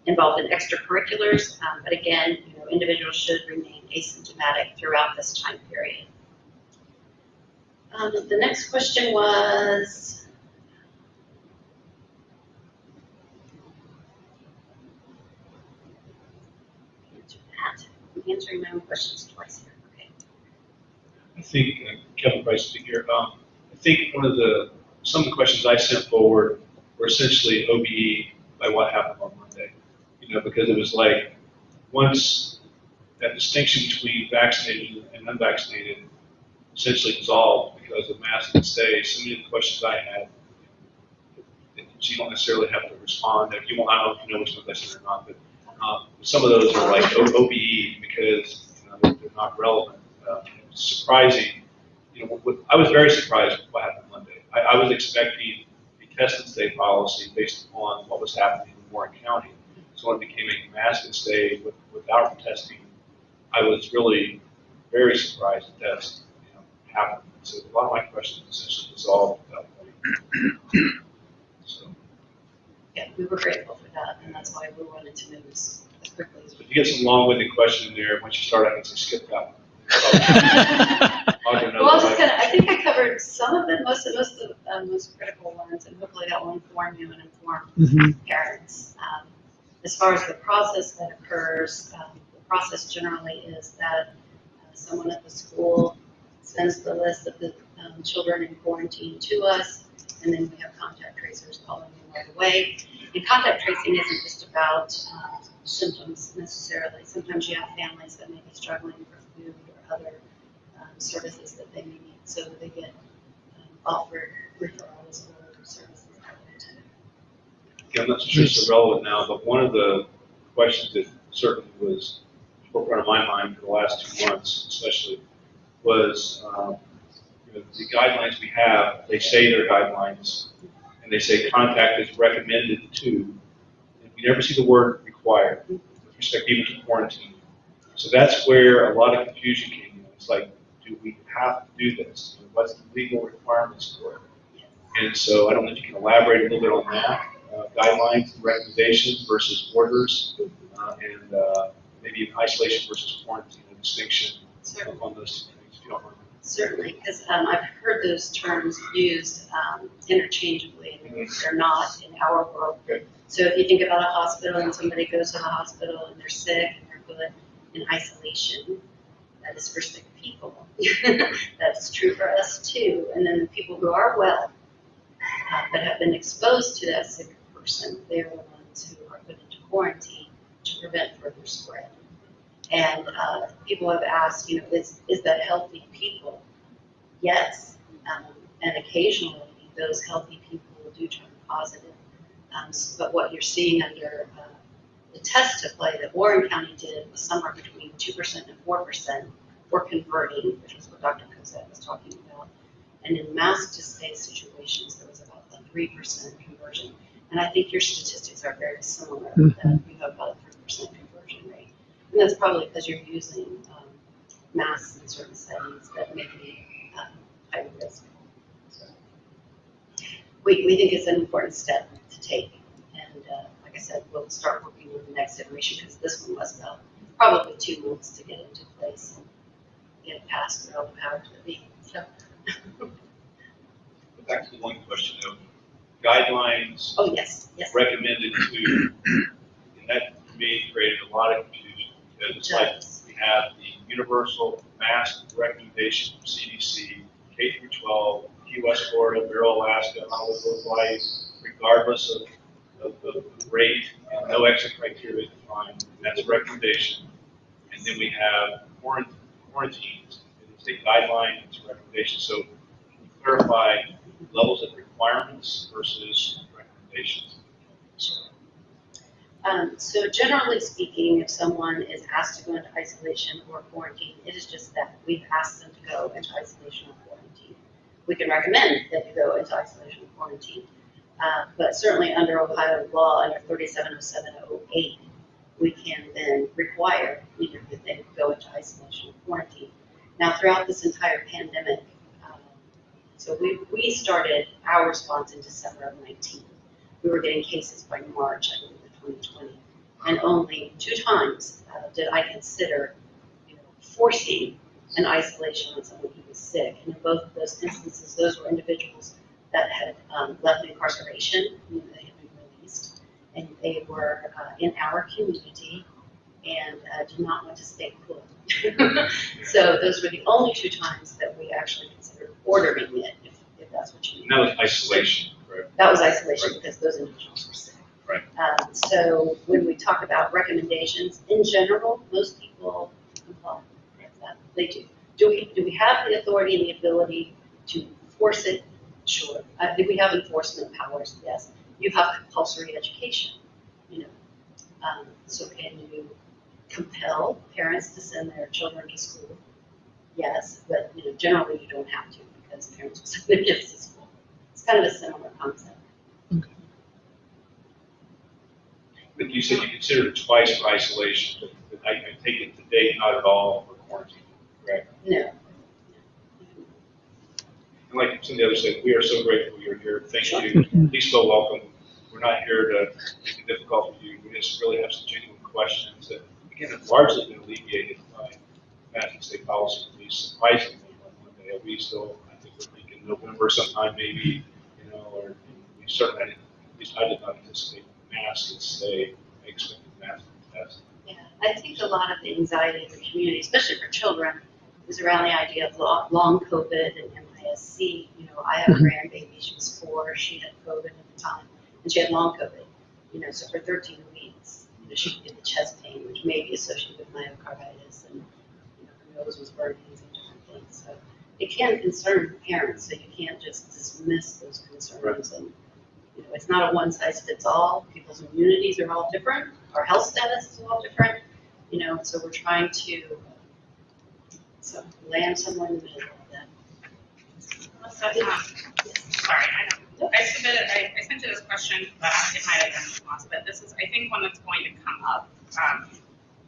involved in extracurriculars. But again, individuals should remain asymptomatic throughout this time period. The next question was, answer that. I'm answering my own questions twice here. Okay. I think, Kevin Price speaking here, I think some of the questions I sent forward were essentially OBE by what happened on Monday. Because it was like, once that distinction between vaccinated and unvaccinated essentially dissolved because of mask and stay, so many of the questions I had, you don't necessarily have to respond. If you want, I don't know if you know which ones I said or not, but some of those are like OBE because they're not relevant. It's surprising. I was very surprised with what happened Monday. I was expecting a test and stay policy based upon what was happening in Warren County. So when it became a mask and stay without testing, I was really very surprised that that's happened. So a lot of my questions essentially dissolved at that point. So. Yeah, we were grateful for that, and that's why we wanted to move as quickly as we If you get some long-winded question in there, once you start, I can say skip that one. I think I covered some of it, most of the most critical ones, and hopefully that will inform you and inform parents. As far as the process that occurs, the process generally is that someone at the school sends the list of the children in quarantine to us, and then we have contact tracers calling them right away. And contact tracing isn't just about symptoms necessarily. Sometimes you have families that may be struggling for food or other services that they may need, so they get offered referrals or services that way too. Yeah, I'm not so sure it's irrelevant now, but one of the questions that certainly was forefront of my mind for the last 2 months, especially, was the guidelines we have, they say they're guidelines, and they say contact is recommended to, and we never see the word required with respect even to quarantine. So that's where a lot of confusion came in. It's like, do we have to do this? What's the legal requirements for it? And so I don't know if you can elaborate a little bit on that, guidelines and recommendations versus orders, and maybe isolation versus quarantine, a distinction on those two things, if you don't mind. Certainly, because I've heard those terms used interchangeably, and they're not in our world. Okay. So if you think about a hospital and somebody goes to the hospital and they're sick and they're put in isolation, that is for sick people. That's true for us too. And then the people who are well but have been exposed to that sick person, they're the ones who are put into quarantine to prevent further spread. And people have asked, is that healthy people? Yes. And occasionally those healthy people do turn positive. But what you're seeing under the test to play that Warren County did was somewhere between 2% and 4% were converting, which is what Dr. Cosette was talking about. And in mask to stay situations, there was about a 3% conversion. And I think your statistics are very similar, that you have about a 3% conversion rate. And that's probably because you're using masks in certain settings that may be high risk. So we think it's an important step to take. And like I said, we'll start working on the next iteration because this one was about probably 2 months to get into place and get passed through all the power to the be. So. Back to the one question of guidelines. Oh, yes. Recommended to, and that for me created a lot of confusion because it's like we have the universal mask recommendation from CDC, K through 12, Key West, Florida, Bureau, Alaska, Honolulu, Hawaii, regardless of the rate and no exit criteria defined. And that's a recommendation. And then we have quarantines. It's a guideline, it's a recommendation. So can you clarify levels of requirements versus recommendations? So generally speaking, if someone is asked to go into isolation or quarantine, it is just that we've asked them to go into isolation or quarantine. We can recommend that you go into isolation or quarantine, but certainly under Ohio law, under 370708, we can then require either that they go into isolation or quarantine. Now, throughout this entire pandemic, so we started our response in December of 19. We were getting cases by March, I believe, of 2020. And only 2 times did I consider forcing an isolation on someone who was sick. And in both of those instances, those were individuals that had left incarceration, they had been released, and they were in our community and did not want to stay put. So those were the only 2 times that we actually considered ordering it, if that's what you mean. And that was isolation, correct? That was isolation because those individuals were sick. Right. So when we talk about recommendations, in general, most people comply with that. They do. Do we have the authority and the ability to enforce it? Sure. Do we have enforcement powers? Yes. You have compulsory education. So can you compel parents to send their children to school? Yes, but generally you don't have to because parents will send their kids to school. It's kind of a similar concept. But you said you considered it twice for isolation, but I take it to date not at all for quarantine, correct? No. And like some of the others said, we are so grateful you're here. Thank you. Please feel welcome. We're not here to make it difficult for you. We just really have some genuine questions that, again, have largely been alleviated by passing state policy, at least surprisingly on Monday. We still, I think we're thinking November sometime maybe, or we certainly, at least I did not anticipate masks and stay. I expected masks and test. Yeah, I think a lot of the anxiety in the community, especially for children, is around the idea of long COVID and MISC. I have a grandbaby, she was 4, she had COVID at the time, and she had long COVID. So for 13 weeks, she could get the chest pain, which may be associated with myocarditis, and her nose was burning and different things. So it can concern parents, so you can't just dismiss those concerns. Right. And it's not a one-size-fits-all. People's immunities are all different. Our health status is all different. So we're trying to land somewhere in the middle of that. Melissa, sorry, I sent you this question, it might have been lost, but this is, I think, one that's going to come up.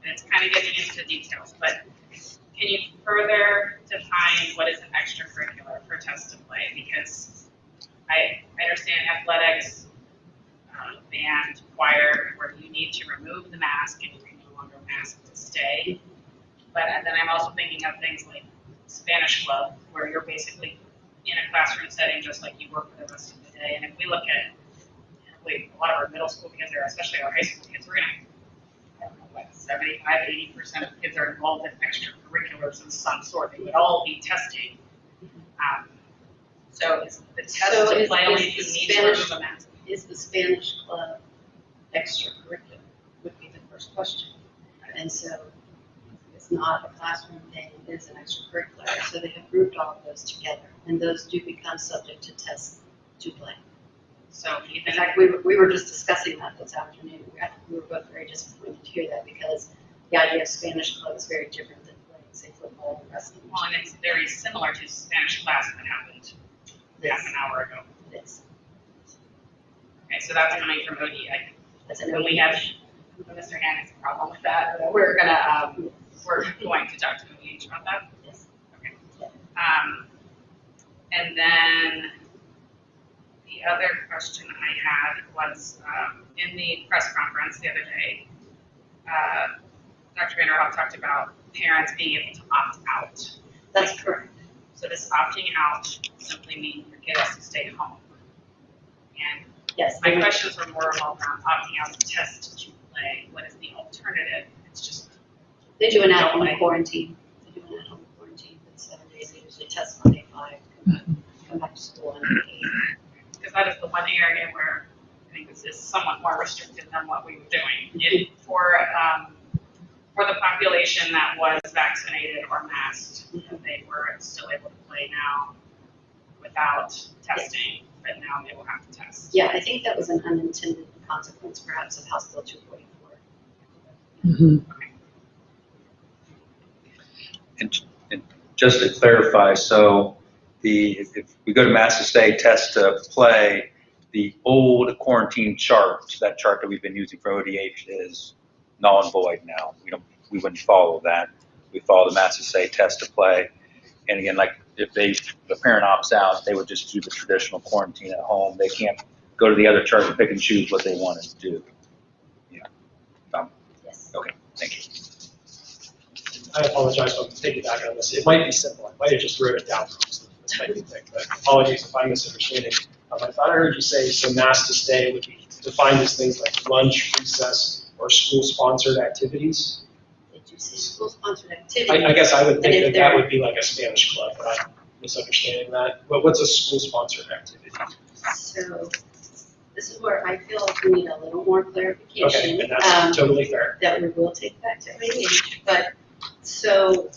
And it's kind of getting into the details, but can you further define what is an extracurricular for test to play? Because I understand athletics, band, choir, where you need to remove the mask and you can no longer mask to stay. But then I'm also thinking of things like Spanish club, where you're basically in a classroom setting just like you work for the rest of the day. And if we look at a lot of our middle school kids, or especially our high school kids, we're gonna, I don't know, what, 75, 80% of kids are involved in extracurriculars of some sort. They would all be testing. So is the test to play only if you need to remove a mask? Is the Spanish club extracurricular, would be the first question. And so it's not a classroom thing, it is an extracurricular. So they have grouped all of those together, and those do become subject to tests to play. So In fact, we were just discussing that this afternoon. We were both very disappointed to hear that, because the idea of Spanish club is very different than playing, say, football or wrestling. well, and it's very similar to Spanish class that happened half an hour ago. This. Okay, so that's coming from ODA. That's an When we have, Mr. Han has a problem with that, we're going to talk to ODH about that. Yes. Okay. And then the other question I had was in the press conference the other day, Dr. Vanderhoff talked about parents being able to opt out. That's correct. So this opting out simply means your kid has to stay home. And Yes. my questions were more around opting out of test to play. What is the alternative? It's just They do an at-home quarantine. They do an at-home quarantine for 7 days. They usually test Monday 5, come back to school on 8. because that is the one area where I think this is somewhat more restricted than what we were doing. For the population that was vaccinated or masked, they were still able to play now without testing, but now they will have to test. Yeah, I think that was an unintended consequence, perhaps, of House Bill 244. Mhm. And just to clarify, so if we go to mask to stay, test to play, the old quarantine chart, that chart that we've been using for ODH, is null and void now. We wouldn't follow that. We follow the mask to stay, test to play. And again, like if the parent opts out, they would just do the traditional quarantine at home. They can't go to the other chart and pick and choose what they want to do. Yeah. Yes. Okay, thank you. I apologize if I'm piggybacking on this. It might be simple. I might have just wrote it down. This might be thick, but apologies if I'm misunderstanding. I thought I heard you say so mask to stay would be defined as things like lunch, recess, or school-sponsored activities. Did you say school-sponsored activity? I guess I would And think if that they're- that would be like a Spanish club, but I'm misunderstanding that. But what's a school-sponsored activity? So this is where I feel like we need a little more clarification. Okay, and that's totally fair. That we will take back to ODH, but so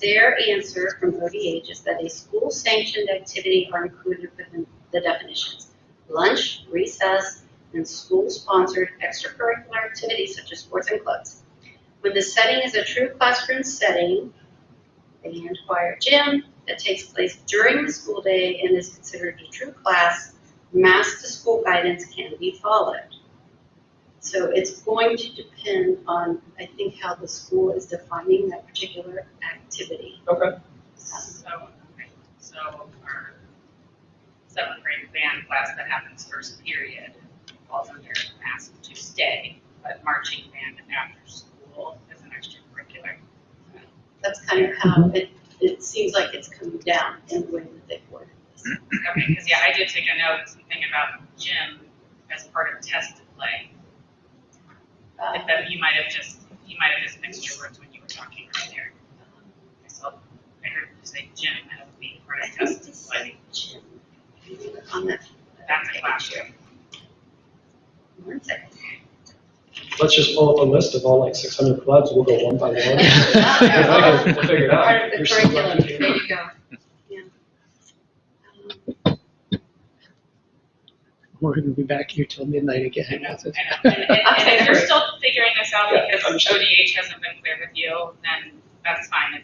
their answer from ODH is that a school-sanctioned activity are included within the definitions. Lunch, recess, and school-sponsored extracurricular activities such as sports and clubs. When the setting is a true classroom setting, band, choir, gym, that takes place during the school day and is considered a true class, mask to school guidance can be followed. So it's going to depend on, I think, how the school is defining that particular activity. Okay. So our 7th grade band class that happens first period falls under mask to stay, but marching band after school is an extracurricular. That's kind of how it seems like it's coming down in the way that they've worded this. Okay, because yeah, I did take a note, something about gym as part of test to play. If that you might have just mixed your words when you were talking earlier. So I heard you say gym and it would be part of test to play. On that. That's a classroom. 1 second. Let's just pull up a list of all like 600 clubs. We'll go one by one. We'll figure it out. Part of the You're so curriculum, lucky. there you go. Yeah. We're going to be back here till midnight again. I know. And if you're still figuring this out Yeah, because understood. ODH hasn't been clear with you, then that's fine. If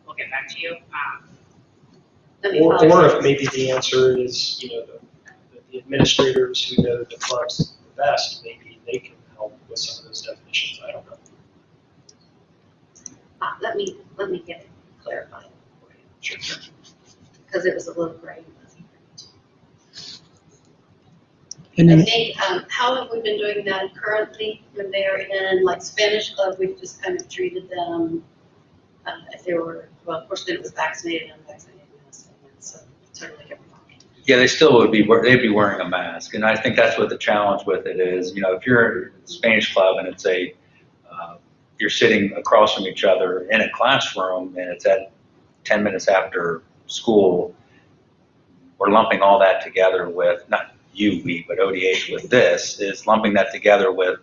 we'll get back to you. Let me Or follow up. if maybe the answer is, the administrators who know the clubs the best, maybe they can help with some of those definitions. I don't know. Let me get it clarified for you. Sure. Because it was a little gray. And I then, think, how have we been doing that currently when they are in, like Spanish club, we've just kind of treated them, if they were, well, of course, then it was vaccinated and unvaccinated, and that's totally different. Yeah, they still would be, they'd be wearing a mask. And I think that's what the challenge with it is. If you're in a Spanish club and it's you're sitting across from each other in a classroom and it's at 10 minutes after school, we're lumping all that together with, not we, but ODH with this, is lumping that together with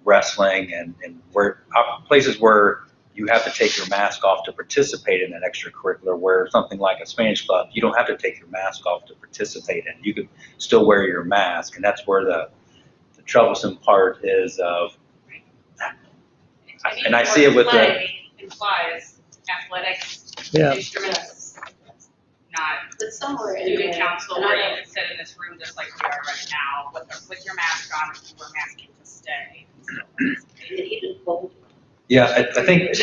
wrestling and where places where you have to take your mask off to participate in an extracurricular, where something like a Spanish club, you don't have to take your mask off to participate in. You can still wear your mask, and that's where the troublesome part is of, and I see it with the, implies athletics, Yeah. instruments, not But somewhere in student there, council, and I where you don't- can sit in this room just like we are right now, with your mask on, if you were masking to stay. and even bold. yeah, I think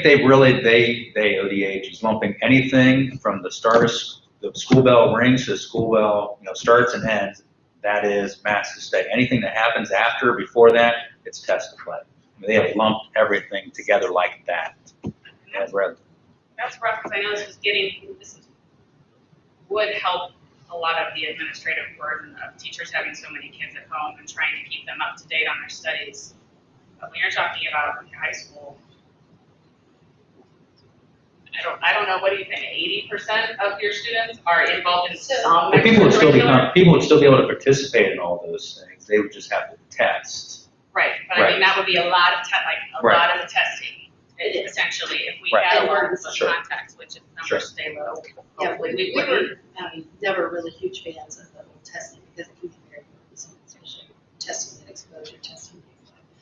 they ODH is lumping anything from the school bell rings to the school bell, starts and ends. That is mask to stay. Anything that happens after, before that, it's test to play. They have lumped everything together like that. That's rough, because I know this would help a lot of the administrative burden of teachers having so many kids at home and trying to keep them up to date on their studies. But when you're talking about high school, I don't know, what do you think, 80% of your students are involved in some But people would still extracurricular? be able to participate in all those things. They would just have to test. Right, but I Right. mean, that would be a lot of Right. lot of the testing, essentially, if we Right. had awareness of Sure. contacts, which if numbers Sure. stay low, Yeah, hopefully we we wouldn't. were never really huge fans of the whole testing because it can be very burdensome, especially testing and exposure testing.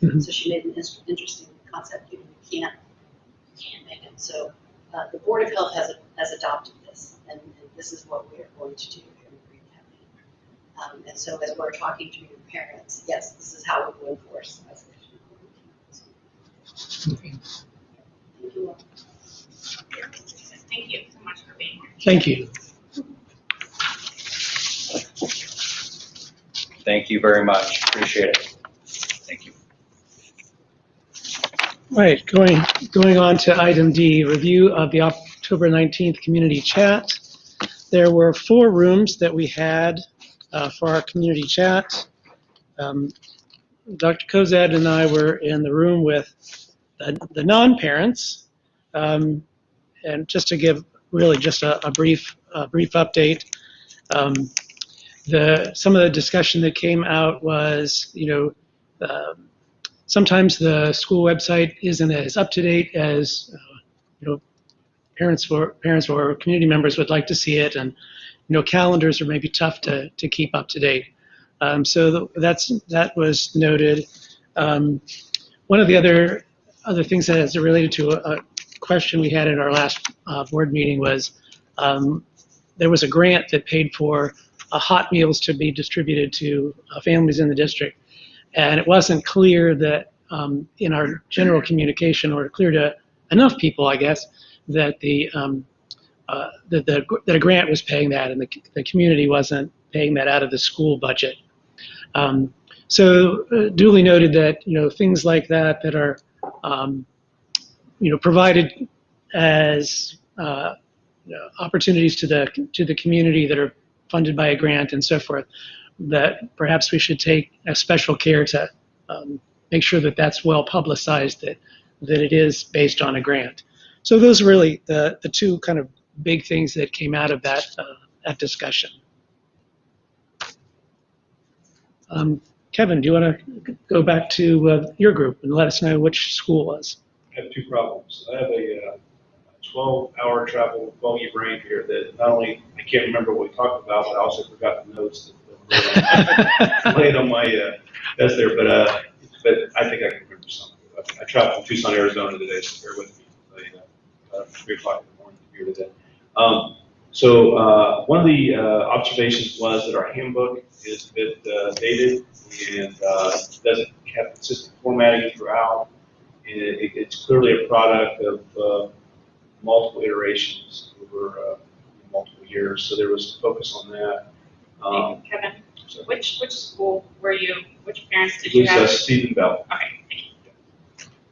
Mhm. So she made an interesting concept, given you can't make it. So the Board of Health has adopted this, and this is what we are going to do here in Green County. And so as we're talking to your parents, yes, this is how we will enforce isolation. Thank you all. Thank you so much for being here. thank you. Thank you very much. Appreciate it. Thank you. Right, going on to item D, review of the October 19th community chat. There were 4 rooms that we had for our community chat. Dr. Kozad and I were in the room with the non-parents. And just to give really just a brief update, some of the discussion that came out was, sometimes the school website isn't as up to date as parents or community members would like to see it, and calendars are maybe tough to keep up to date. So that was noted. One of the other things that is related to a question we had at our last board meeting was there was a grant that paid for hot meals to be distributed to families in the district. And it wasn't clear that in our general communication, or clear to enough people, I guess, that that a grant was paying that, and the community wasn't paying that out of the school budget. So duly noted that things like that are provided as opportunities to the community that are funded by a grant and so forth, that perhaps we should take a special care to make sure that that's well publicized, that it is based on a grant. So those are really the 2 kind of big things that came out of that discussion. Kevin, do you want to go back to your group and let us know which school was? I have 2 problems. I have a 12-hour travel foggy brain here that not only I can't remember what we talked about, but I also forgot the notes that laid on my desk there. But I think I can remember something. I traveled from Tucson, Arizona today, so bear with me. 3 o'clock in the morning here today. One of the observations was that our handbook is a bit dated and doesn't have consistent formatting throughout. It's clearly a product of multiple iterations over multiple years, so there was a focus on that. Kevin, which school were you, which parents did you It have? was Stephen Bell. Okay, thank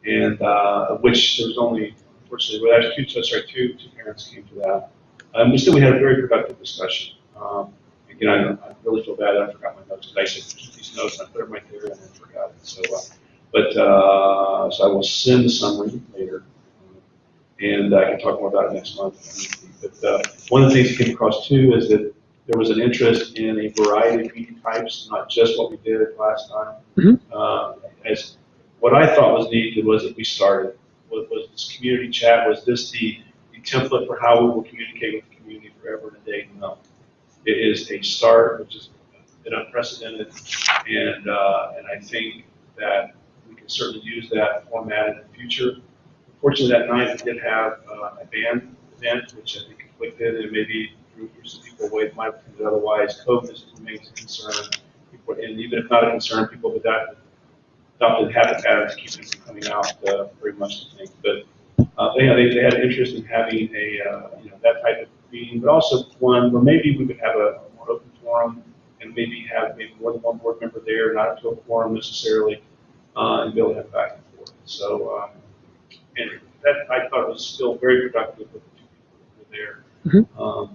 you. And which there was only, unfortunately, well, actually two parents came to that. We had a very productive discussion. Again, I really feel bad that I forgot my notes, because I said keep these notes, and I put them right there, and then forgot it. So, so I will send the summary later, and I can talk more about it next month. But one of the things that came across too is that there was an interest in a variety of meeting types, not just what we did last time. As what I thought was neat was that we started was this community chat. Was this the template for how we will communicate with the community forever and a day? No. It is a start, which is an unprecedented, and I think that we can certainly use that format in the future. Unfortunately, that night we did have a band event, which I think conflicted and maybe drew some people away that might have attended otherwise. COVID remains a concern, people, and even if not a concern, people have adopted habit patterns to keep them from coming out very much, I think. But they had an interest in having a that type of meeting, but also one where maybe we could have a more open forum and maybe have more than one board member there, not up to a quorum necessarily, and be able to have back and forth. So, and that I thought was still very productive with the two people who were there.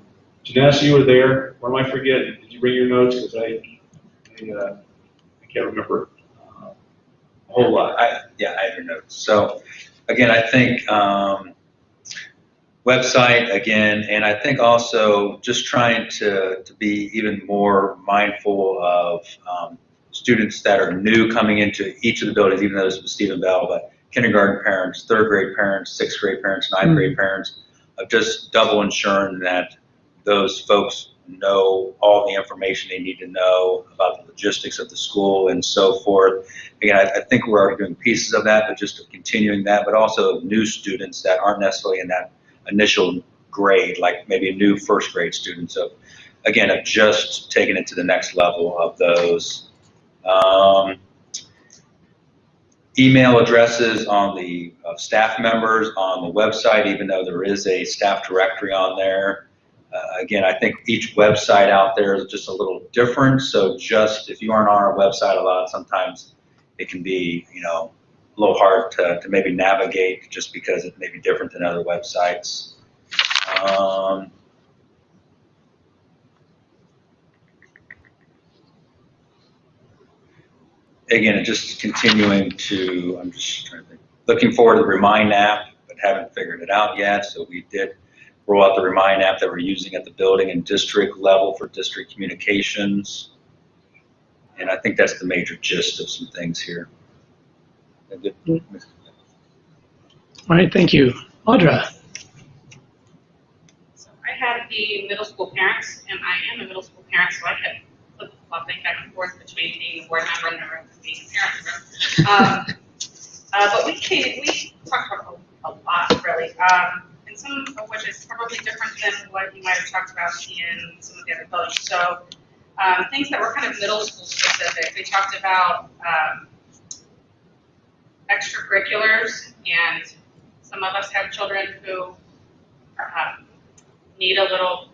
Janessa, you were there. What am I forgetting? Did you bring your notes? Because I can't remember a whole lot. I have your notes. So again, I think website again, and I think also just trying to be even more mindful of students that are new coming into each of the buildings, even though it's Stephen Bell, but kindergarten parents, third grade parents, sixth grade parents, ninth grade parents, of just double ensuring that those folks know all the information they need to know about the logistics of the school and so forth. Again, I think we're already doing pieces of that, but just continuing that, but also new students that aren't necessarily in that initial grade, like maybe a new first grade student. So again, of just taking it to the next level of those. Email addresses on the staff members on the website, even though there is a staff directory on there. Again, I think each website out there is just a little different. So just if you aren't on our website a lot, sometimes it can be, a little hard to maybe navigate just because it may be different than other websites. Again, just continuing to, I'm just trying to think, looking forward to the Remind app, but haven't figured it out yet. So we did roll out the Remind app that we're using at the building and district level for district communications. And I think that's the major gist of some things here. All right, thank you. Audra. So I had the middle school parents, and I am a middle school parent, so I had flip-flopping back and forth between being a board member and being a parent member. But we talked about a lot, really, and some of which is probably different than what you might have talked about in some of the other buildings. So things that were kind of middle school specific. We talked about extracurriculars, and some of us have children who need a little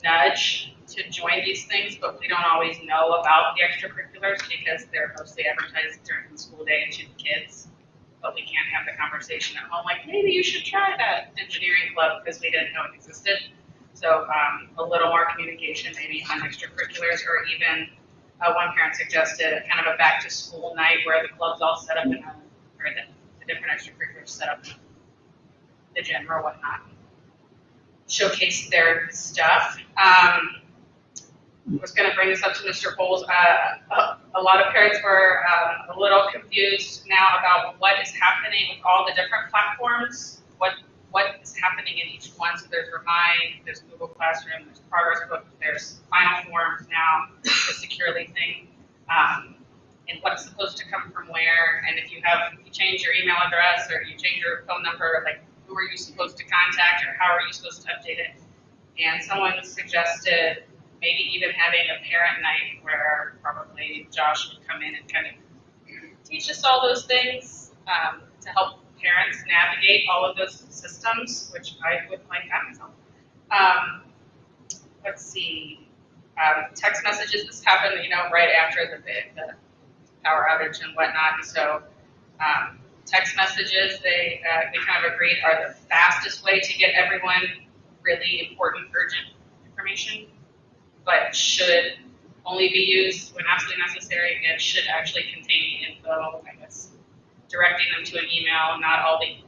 nudge to join these things, but we don't always know about the extracurriculars because they're mostly advertised during the school day to the kids. But we can't have the conversation at home like, maybe you should try that engineering club because we didn't know it existed. So a little more communication maybe on extracurriculars, or even one parent suggested kind of a back to school night where the club's all set up in or the different extracurriculars set up in the gym or whatnot. Showcase their stuff. I was going to bring this up to Mr. Bowles. A lot of parents were a little confused now about what is happening with all the different platforms, what is happening in each one. So there's Remind, there's Google Classroom, there's Progress Book, there's Final Forms now, the Securely thing, and what's supposed to come from where. And if you change your email address or you change your phone number, like who are you supposed to contact or how are you supposed to update it? And someone suggested maybe even having a parent night where probably Josh would come in and kind of teach us all those things to help parents navigate all of those systems, which I would like that myself. Let's see, text messages. This happened, right after the power outage and whatnot. And so text messages, they kind of agreed, are the fastest way to get everyone really important, urgent information, but should only be used when absolutely necessary and should actually contain info, I guess, directing them to an email. Not all the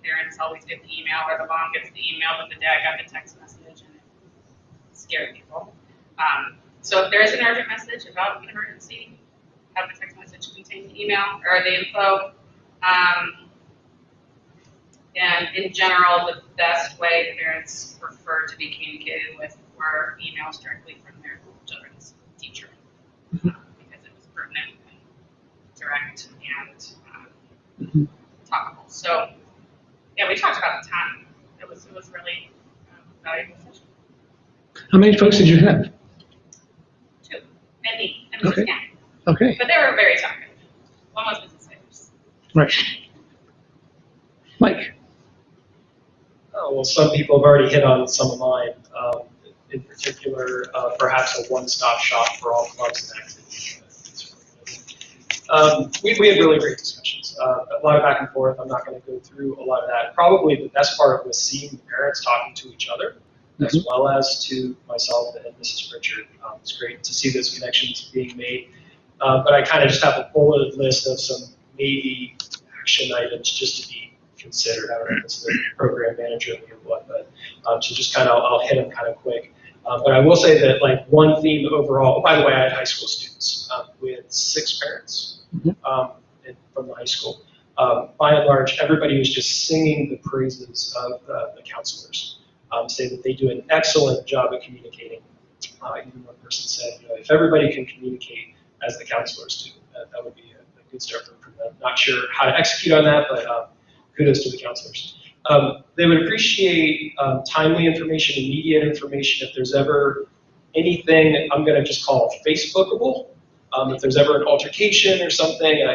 parents always get the email, or the mom gets the email, but the dad got the text message, and it scared people. So if there is an urgent message about an emergency, have the text message contain the email or the info. And in general, the best way parents prefer to be communicated with were emails directly from their children's teacher, because it was pertinent and direct and topical. So, yeah, we talked about the time. It was really valuable session. How many folks did you have? 2, and me, and Mrs. Okay. Gang. Okay, But they were very talkative. One was business leaders. right. Mike? Oh, well, some people have already hit on some of mine. In particular, perhaps a one-stop shop for all clubs and activities. We had really great discussions. A lot of back and forth. I'm not going to go through a lot of that. Probably the best part was seeing the parents talking to each other, as well as to myself and Mrs. Pritchard. It's great to see those connections being made. But I kind of just have a bulleted list of some maybe action items just to be considered. I don't know if it's the program manager or what, but so just kind of, I'll hit them kind of quick. But I will say that like one theme overall, by the way, I had high school students with 6 parents from the high school. By and large, everybody was just singing the praises of the counselors, saying that they do an excellent job at communicating. Even one person said, if everybody can communicate as the counselors do, that would be a good start for them. Not sure how to execute on that, but kudos to the counselors. They would appreciate timely information, immediate information. If there's ever anything, I'm going to just call Facebookable. If there's ever an altercation or something,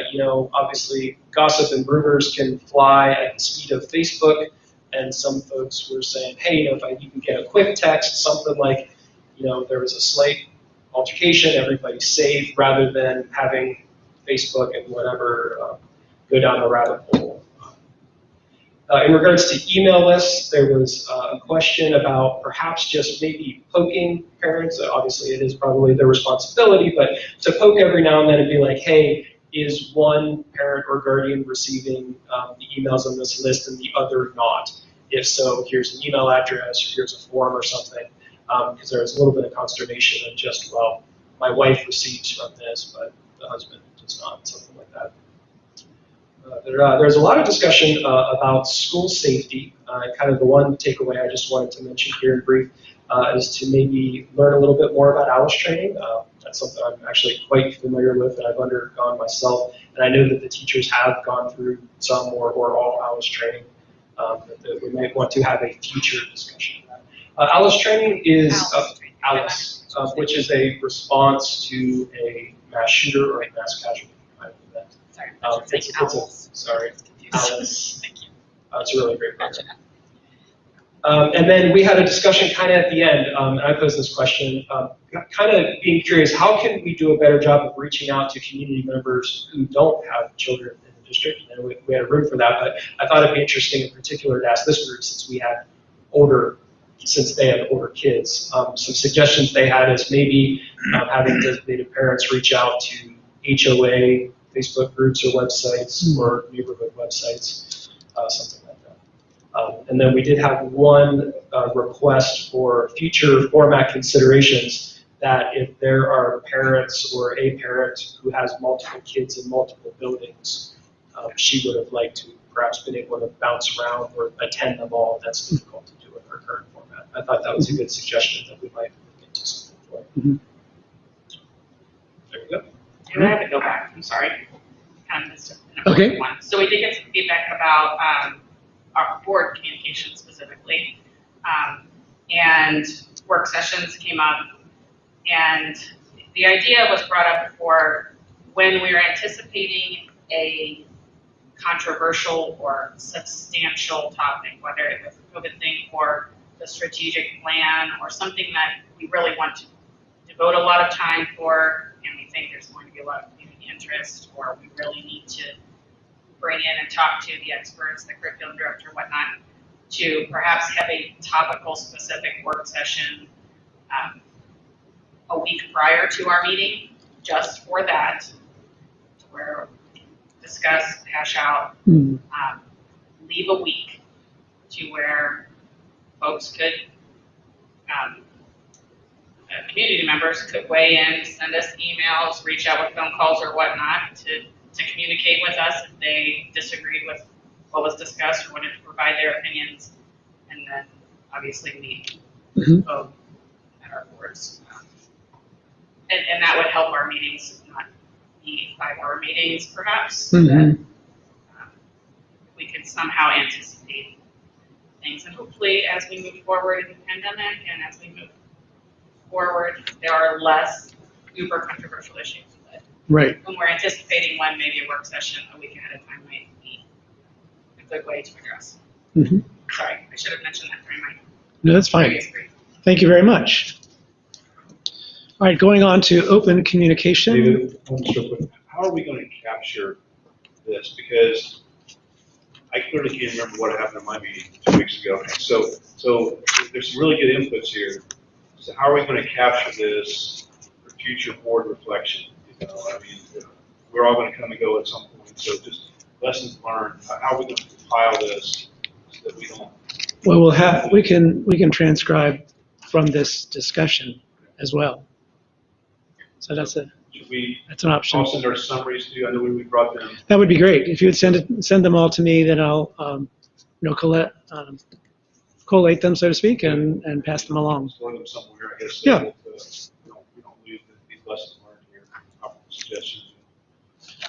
obviously gossip and rumors can fly at the speed of Facebook. And some folks were saying, hey, if you can get a quick text, something like, there was a slight altercation, everybody's safe, rather than having Facebook and whatever go down the rabbit hole. In regards to email lists, there was a question about perhaps just maybe poking parents. Obviously, it is probably their responsibility, but to poke every now and then and be like, hey, is one parent or guardian receiving the emails on this list and the other not? If so, here's an email address, or here's a form or something, because there was a little bit of consternation of just, well, my wife receives from this, but the husband does not, something like that. There's a lot of discussion about school safety. Kind of the one takeaway I just wanted to mention here in brief is to maybe learn a little bit more about ALICE training. That's something I'm actually quite familiar with that I've undergone myself. And I know that the teachers have gone through some or all ALICE training. That we might want to have a future discussion. ALICE training is ALICE, which is a response to a mass shooter or a mass casualty. Sorry, Alice. Thank you. It's a really great program. And then we had a discussion kind of at the end, and I posed this question, kind of being curious, how can we do a better job of reaching out to community members who don't have children in the district? And we had room for that, but I thought it'd be interesting in particular to ask this group since they had older kids. Some suggestions they had is maybe having designated parents reach out to HOA, Facebook groups or websites or neighborhood websites, something like that. And then we did have one request for future format considerations that if there are parents or a parent who has multiple kids in multiple buildings, she would have liked to perhaps been able to bounce around or attend them all. That's difficult to do in our current format. I thought that was a good suggestion that we might look into something for. There we go. And I have to go back, I'm sorry. Kind of missed it. Okay. So we did get some feedback about our board communication specifically. and work sessions came up. And the idea was brought up before when we were anticipating a controversial or substantial topic, whether it was the COVID thing or the strategic plan or something that we really want to devote a lot of time for, and we think there's going to be a lot of community interest, or we really need to bring in and talk to the experts, the curriculum director, whatnot, to perhaps have a topical specific work session a week prior to our meeting, just for that, where we discuss, hash out, leave a week to where folks could, community members could weigh in, send us emails, reach out with phone calls or whatnot to communicate with us if they disagreed with what was discussed or wanted to provide their opinions, and then obviously meet, vote at our boards. And that would help our meetings not be 5-hour meetings, perhaps, so that we could somehow anticipate things. And hopefully, as we move forward in the pandemic and as we move forward, there are less uber controversial issues. But Right. when we're anticipating one, maybe a work session a week ahead of time might be a good way to address. Sorry, I should have mentioned that during my No, that's fine. previous brief. Thank you very much. All right, going on to open communication. David, just real quick, how are we going to capture this? Because I clearly can't remember what happened in my meeting 2 weeks ago. So there's some really good inputs here. So how are we going to capture this for future board reflection? You know, I mean, we're all going to come and go at some point. So just lessons learned. How are we going to compile this so that we don't? Well, we can transcribe from this discussion as well. So that's Should we an option. also send our summaries to you? I know we brought them. That would be great. If you would send them all to me, then I'll collate them, so to speak, and pass them along. Store them somewhere, I guess. Yeah. So that, we don't lose these lessons learned here. Suggestions.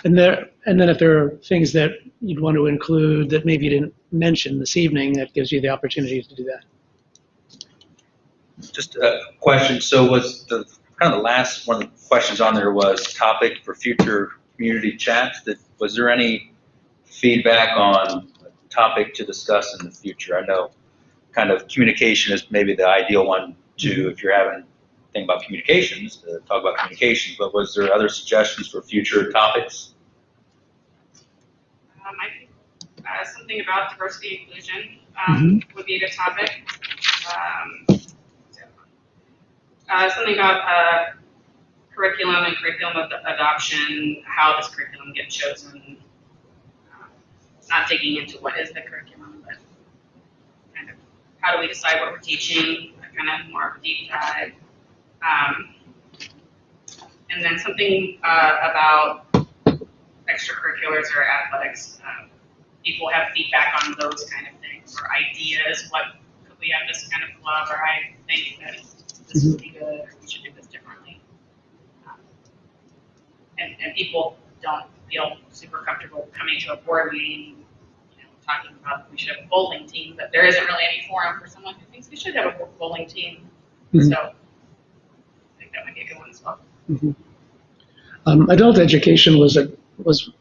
And then if there are things that you'd want to include that maybe you didn't mention this evening, that gives you the opportunity to do that. Just a question. So was the kind of the last one of the questions on there was topic for future community chats. Was there any feedback on topic to discuss in the future? I know kind of communication is maybe the ideal one to, if you're having think about communications, to talk about communications, but was there other suggestions for future topics? I think something about diversity inclusion would be a good topic. Something about curriculum and curriculum adoption, how does curriculum get chosen? Not digging into what is the curriculum, but kind of how do we decide what we're teaching, kind of more of a deep dive. And then something about extracurriculars or athletics. People have feedback on those kind of things, or ideas. What could we have this kind of club, or I think that this would be good, or we should do this differently. And people don't feel super comfortable coming to a board meeting, talking about we should have a bowling team, but there isn't really any forum for someone who thinks we should have a bowling team. So I think that might be a good one as well. Adult education was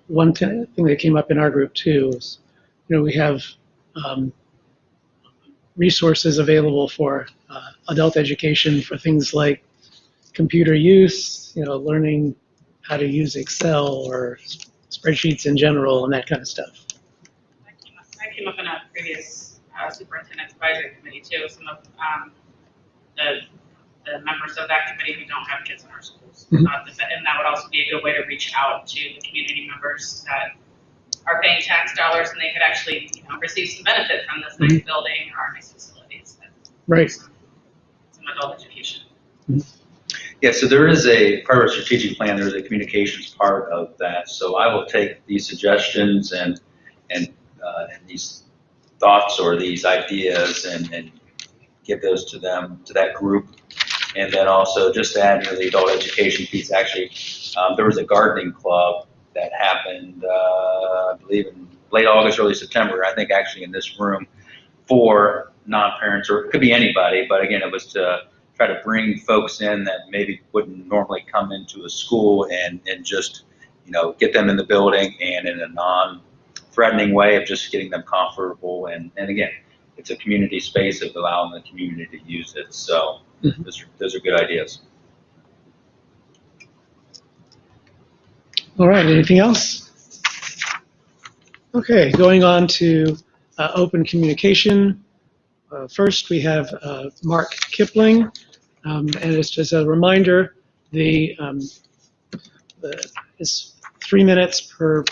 one thing that came up in our group too. We have resources available for adult education for things like computer use, learning how to use Excel or spreadsheets in general and that kind of stuff. That came up in a previous superintendent advisory committee too. Some of the members of that committee who don't have kids in our schools. And that would also be a good way to reach out to the community members that are paying tax dollars and they could actually receive some benefit from this nice building or our nice facilities. Right. Some adult education. Yeah, so there is a part of our strategic plan, there's a communications part of that. So I will take these suggestions and these thoughts or these ideas and give those to them, to that group. And then also just to add to the adult education piece, actually, there was a gardening club that happened, I believe in late August, early September, I think actually in this room, for non-parents, or it could be anybody, but again, it was to try to bring folks in that maybe wouldn't normally come into a school and just, get them in the building and in a non-threatening way of just getting them comfortable. And again, it's a community space of allowing the community to use it. So those are good ideas. All right, anything else? Okay, going on to open communication. First, we have Mark Kipling, and it's just a reminder, it's 3 minutes per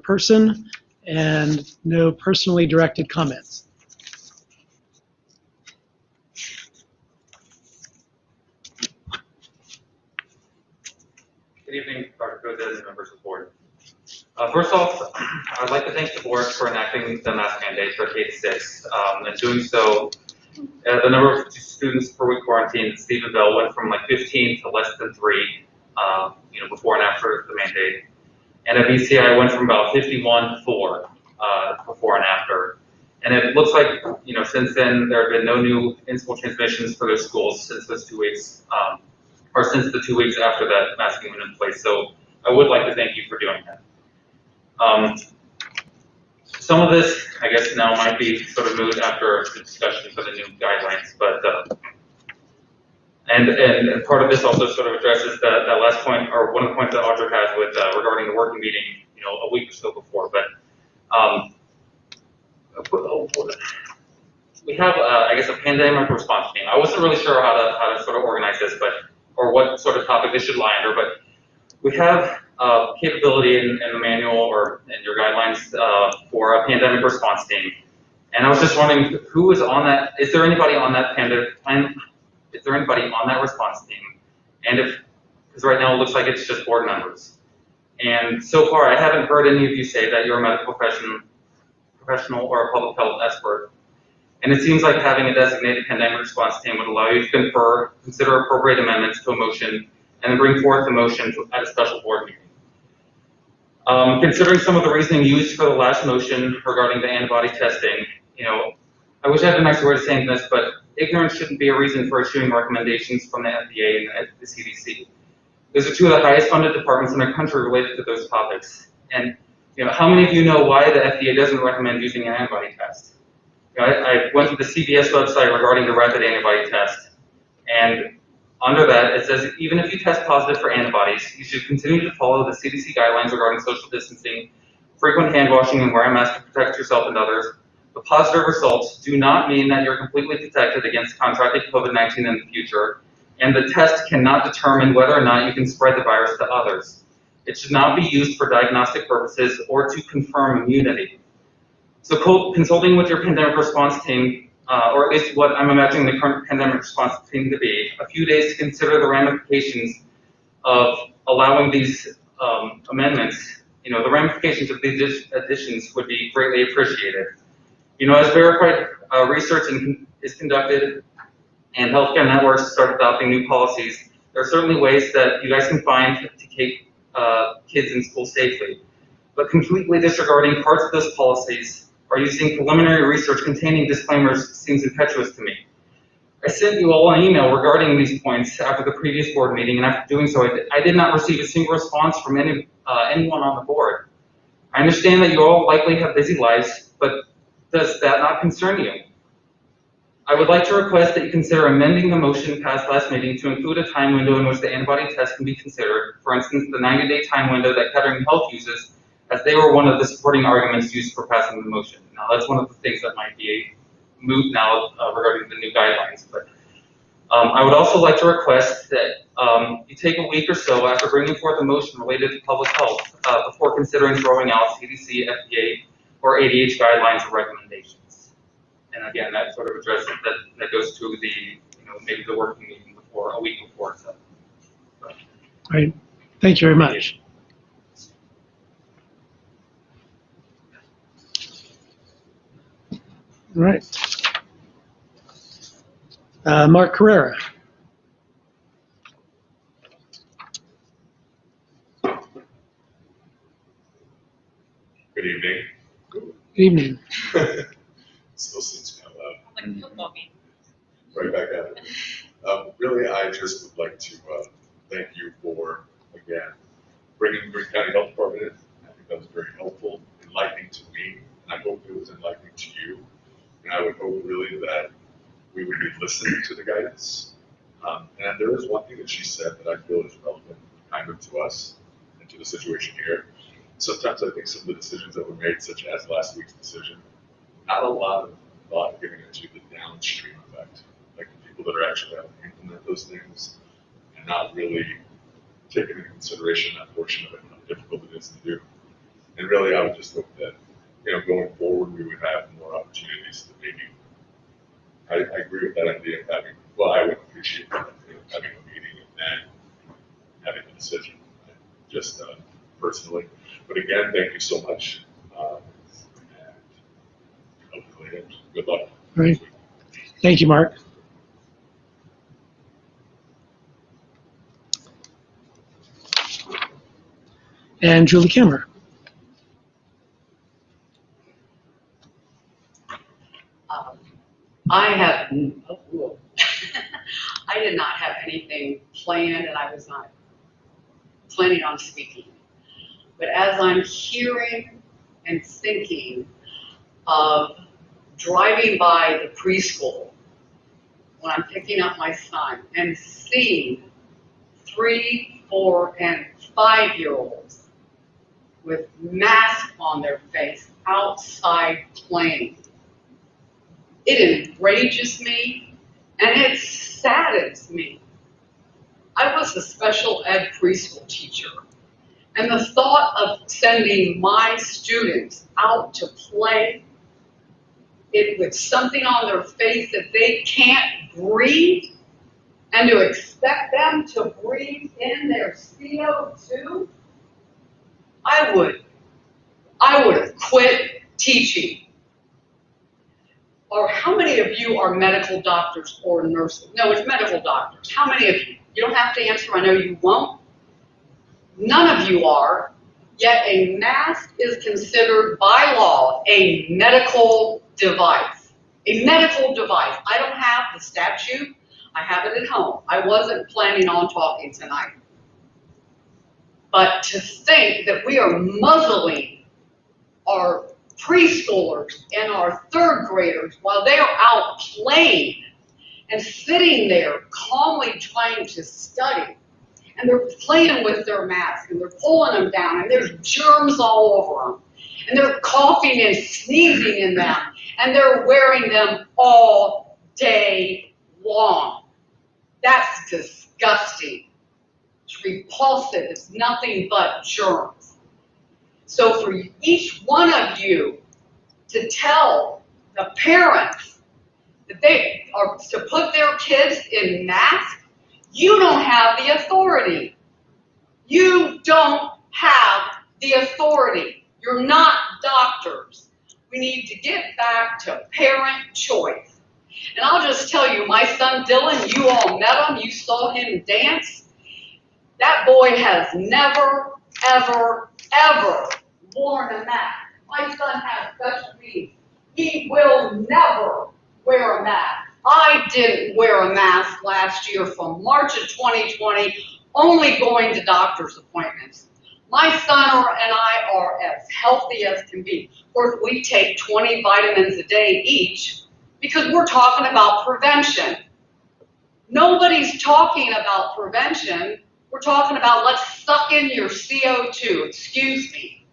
person and no personally directed comments. Good evening, Dr. Cozes and members of the board. First off, I'd like to thank the board for enacting the mask mandate for K-6. And doing so, the number of students per week quarantined at Stephenville went from like 15 to less than 3, before and after the mandate. And at BCI went from about 51 to 4 before and after. And it looks like, since then there have been no new in-school transmissions for those schools since those 2 weeks, or since the 2 weeks after that masking went in place. So I would like to thank you for doing that. Some of this, I guess, now might be sort of moved after the discussion for the new guidelines, but and part of this also sort of addresses that last point, or one of the points that Audra had with regarding the working meeting, a week or so before. But we have, I guess, a pandemic response team. I wasn't really sure how to sort of organize this, or what sort of topic this should lie under, but we have capability in the manual or in your guidelines for a pandemic response team. And I was just wondering who is on that. Is there anybody on that pandemic plan? Is there anybody on that response team? And because right now it looks like it's just board members. And so far I haven't heard any of you say that you're a medical professional or a public health expert. And it seems like having a designated pandemic response team would allow you to consider appropriate amendments to a motion and then bring forth the motion at a special board meeting. Considering some of the reasoning used for the last motion regarding the antibody testing, I wish I had a nicer way of saying this, but ignorance shouldn't be a reason for issuing recommendations from the FDA and the CDC. Those are two of the highest funded departments in our country related to those topics. And how many of you know why the FDA doesn't recommend using an antibody test? I went to the CVS website regarding the rapid antibody test, and under that, it says even if you test positive for antibodies, you should continue to follow the CDC guidelines regarding social distancing, frequent hand washing, and wear a mask to protect yourself and others. The positive results do not mean that you're completely protected against contracting COVID-19 in the future, and the test cannot determine whether or not you can spread the virus to others. It should not be used for diagnostic purposes or to confirm immunity. So consulting with your pandemic response team, or at least what I'm imagining the current pandemic response team to be, a few days to consider the ramifications of allowing these amendments, the ramifications of these additions would be greatly appreciated. As verified research is conducted and healthcare networks start adopting new policies, there are certainly ways that you guys can find to keep kids in school safely. But completely disregarding parts of those policies or using preliminary research containing disclaimers seems impetuous to me. I sent you all an email regarding these points after the previous board meeting, and after doing so, I did not receive a single response from anyone on the board. I understand that you all likely have busy lives, but does that not concern you? I would like to request that you consider amending the motion passed last meeting to include a time window in which the antibody test can be considered, for instance, the 90-day time window that Kettering Health uses, as they were one of the supporting arguments used for passing the motion. Now, that's one of the things that might be moved now regarding the new guidelines. But I would also like to request that you take a week or so after bringing forth a motion related to public health before considering throwing out CDC, FDA, or ADH guidelines or recommendations. And again, that sort of addresses that goes to the maybe the working meeting before, a week before. So. All right. Thank you very much. All right. Mark Carrera. Good evening. Good evening. Still seems kind of like a football game. Right back at it. Really, I just would like to thank you for, again, bringing Green County Health Department in. I think that was very helpful, enlightening to me, and I hope it was enlightening to you. And I would hope really that we would be listening to the guidance. And there is one thing that she said that I feel is relevant kind of to us and to the situation here. Sometimes I think some of the decisions that were made, such as last week's decision, not a lot of thought given into the downstream effect, like the people that are actually having to implement those things and not really taking into consideration that portion of it and how difficult it is to do. And really, I would just hope that, going forward, we would have more opportunities to maybe, I agree with that idea of having, well, I would appreciate that idea of having a meeting and then having a decision, just personally. But again, thank you so much. And hopefully, good luck. Right. Thank you, Mark. And Julie Kimmer. I did not have anything planned, and I was not planning on speaking. But as I'm hearing and thinking of driving by the preschool when I'm picking up my son and seeing 3, 4, and 5-year-olds with masks on their face outside playing, it enrages me and it saddens me. I was a special ed preschool teacher, and the thought of sending my students out to play with something on their face that they can't breathe, and to expect them to breathe in their CO2, I would have quit teaching. Or how many of you are medical doctors or nurses? No, it's medical doctors. How many of you? You don't have to answer, I know you won't. None of you are, yet a mask is considered by law a medical device. A medical device. I don't have the statute, I have it at home. I wasn't planning on talking tonight. But to think that we are muzzling our preschoolers and our 3rd graders while they are out playing and sitting there calmly trying to study, and they're playing with their masks and they're pulling them down and there's germs all over them and they're coughing and sneezing in them and they're wearing them all day long. That's disgusting. It's repulsive. It's nothing but germs. So for each one of you to tell the parents that they are to put their kids in masks, you don't have the authority. You don't have the authority. You're not doctors. We need to get back to parent choice. And I'll just tell you, my son Dylan, you all met him, you saw him dance. That boy has never, ever, ever worn a mask. My son has special needs. He will never wear a mask. I didn't wear a mask last year from March of 2020, only going to doctor's appointments. My son and I are as healthy as can be. Of course, we take 20 vitamins a day each because we're talking about prevention. Nobody's talking about prevention. We're talking about let's suck in your CO2. Excuse me.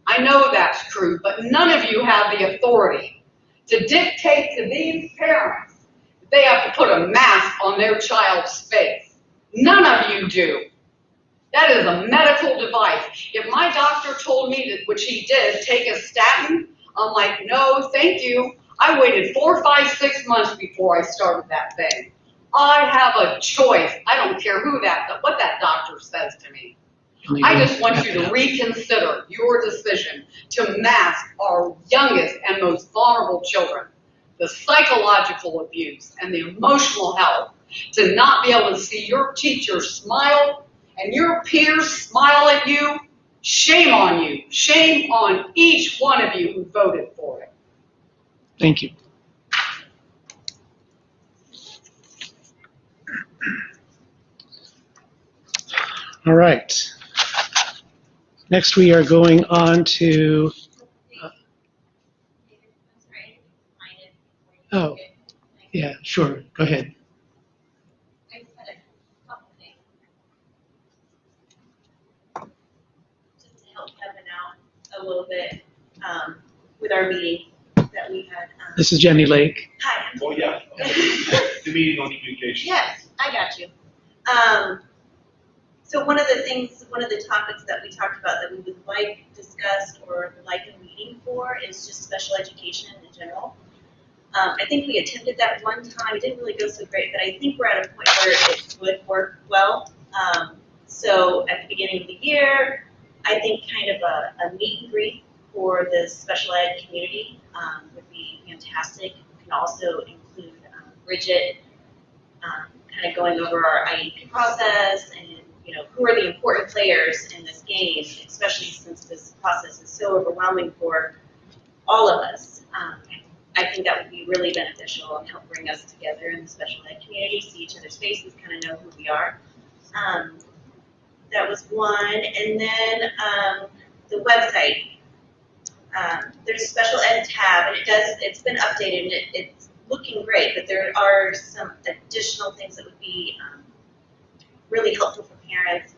I know that's true, but none of you have the authority to dictate to these parents that they have to put a mask on their child's face. None of you do. That is a medical device. If my doctor told me that, which he did, take a statin, I'm like, no, thank you. I waited 4, 5, 6 months before I started that thing. I have a choice. I don't care what that doctor says to me. I just want you to reconsider your decision to mask our youngest and most vulnerable children. The psychological abuse and the emotional health, to not be able to see your teacher smile and your peers smile at you, shame on you. Shame on each one of you who voted for it. Thank you. All right. Next, we are going on to, oh, yeah, sure, go ahead. I just had a couple things. Just to help Kevin out a little bit with our meeting that we had. This is Jenny Lake. Hi. Oh, yeah. The meeting on communication. Yes, I got you. So one of the topics that we talked about that we would like discussed or like a meeting for is just special education in general. I think we attempted that one time. It didn't really go so great, but I think we're at a point where it would work well. So at the beginning of the year, I think kind of a meet and greet for the special ed community would be fantastic. We can also include Bridget kind of going over our IEP process and who are the important players in this game, especially since this process is so overwhelming for all of us. I think that would be really beneficial and help bring us together in the special ed community, see each other's faces, kind of know who we are. That was one. And then the website. There's a special ed tab, and it's been updated, and it's looking great, but there are some additional things that would be really helpful for parents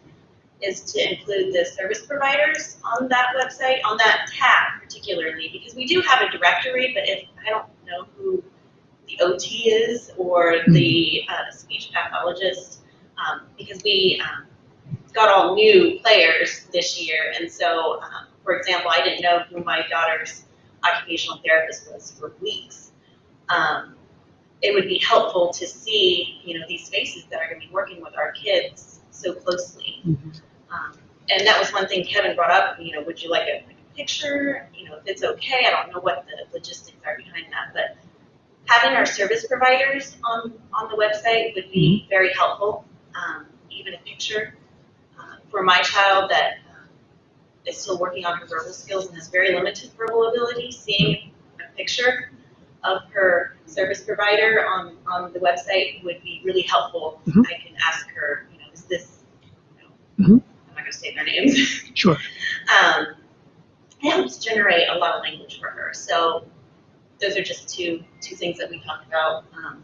is to include the service providers on that website, on that tab particularly, because we do have a directory, but if I don't know who the OT is or the speech pathologist, because we got all new players this year, and so, for example, I didn't know who my daughter's occupational therapist was for weeks. It would be helpful to see, these faces that are going to be working with our kids so closely. Mm-hmm. And that was one thing Kevin brought up, would you like a picture? If it's okay, I don't know what the logistics are behind that, but having our service providers on the website would be very helpful. Even a picture for my child that is still working on her verbal skills and has very limited verbal ability, seeing a picture of her service provider on the website would be really helpful. Mm-hmm. I can ask her, is this, Mm-hmm. I'm not going to say their names. Sure. It helps generate a lot of language for her. So those are just two things that we talked about that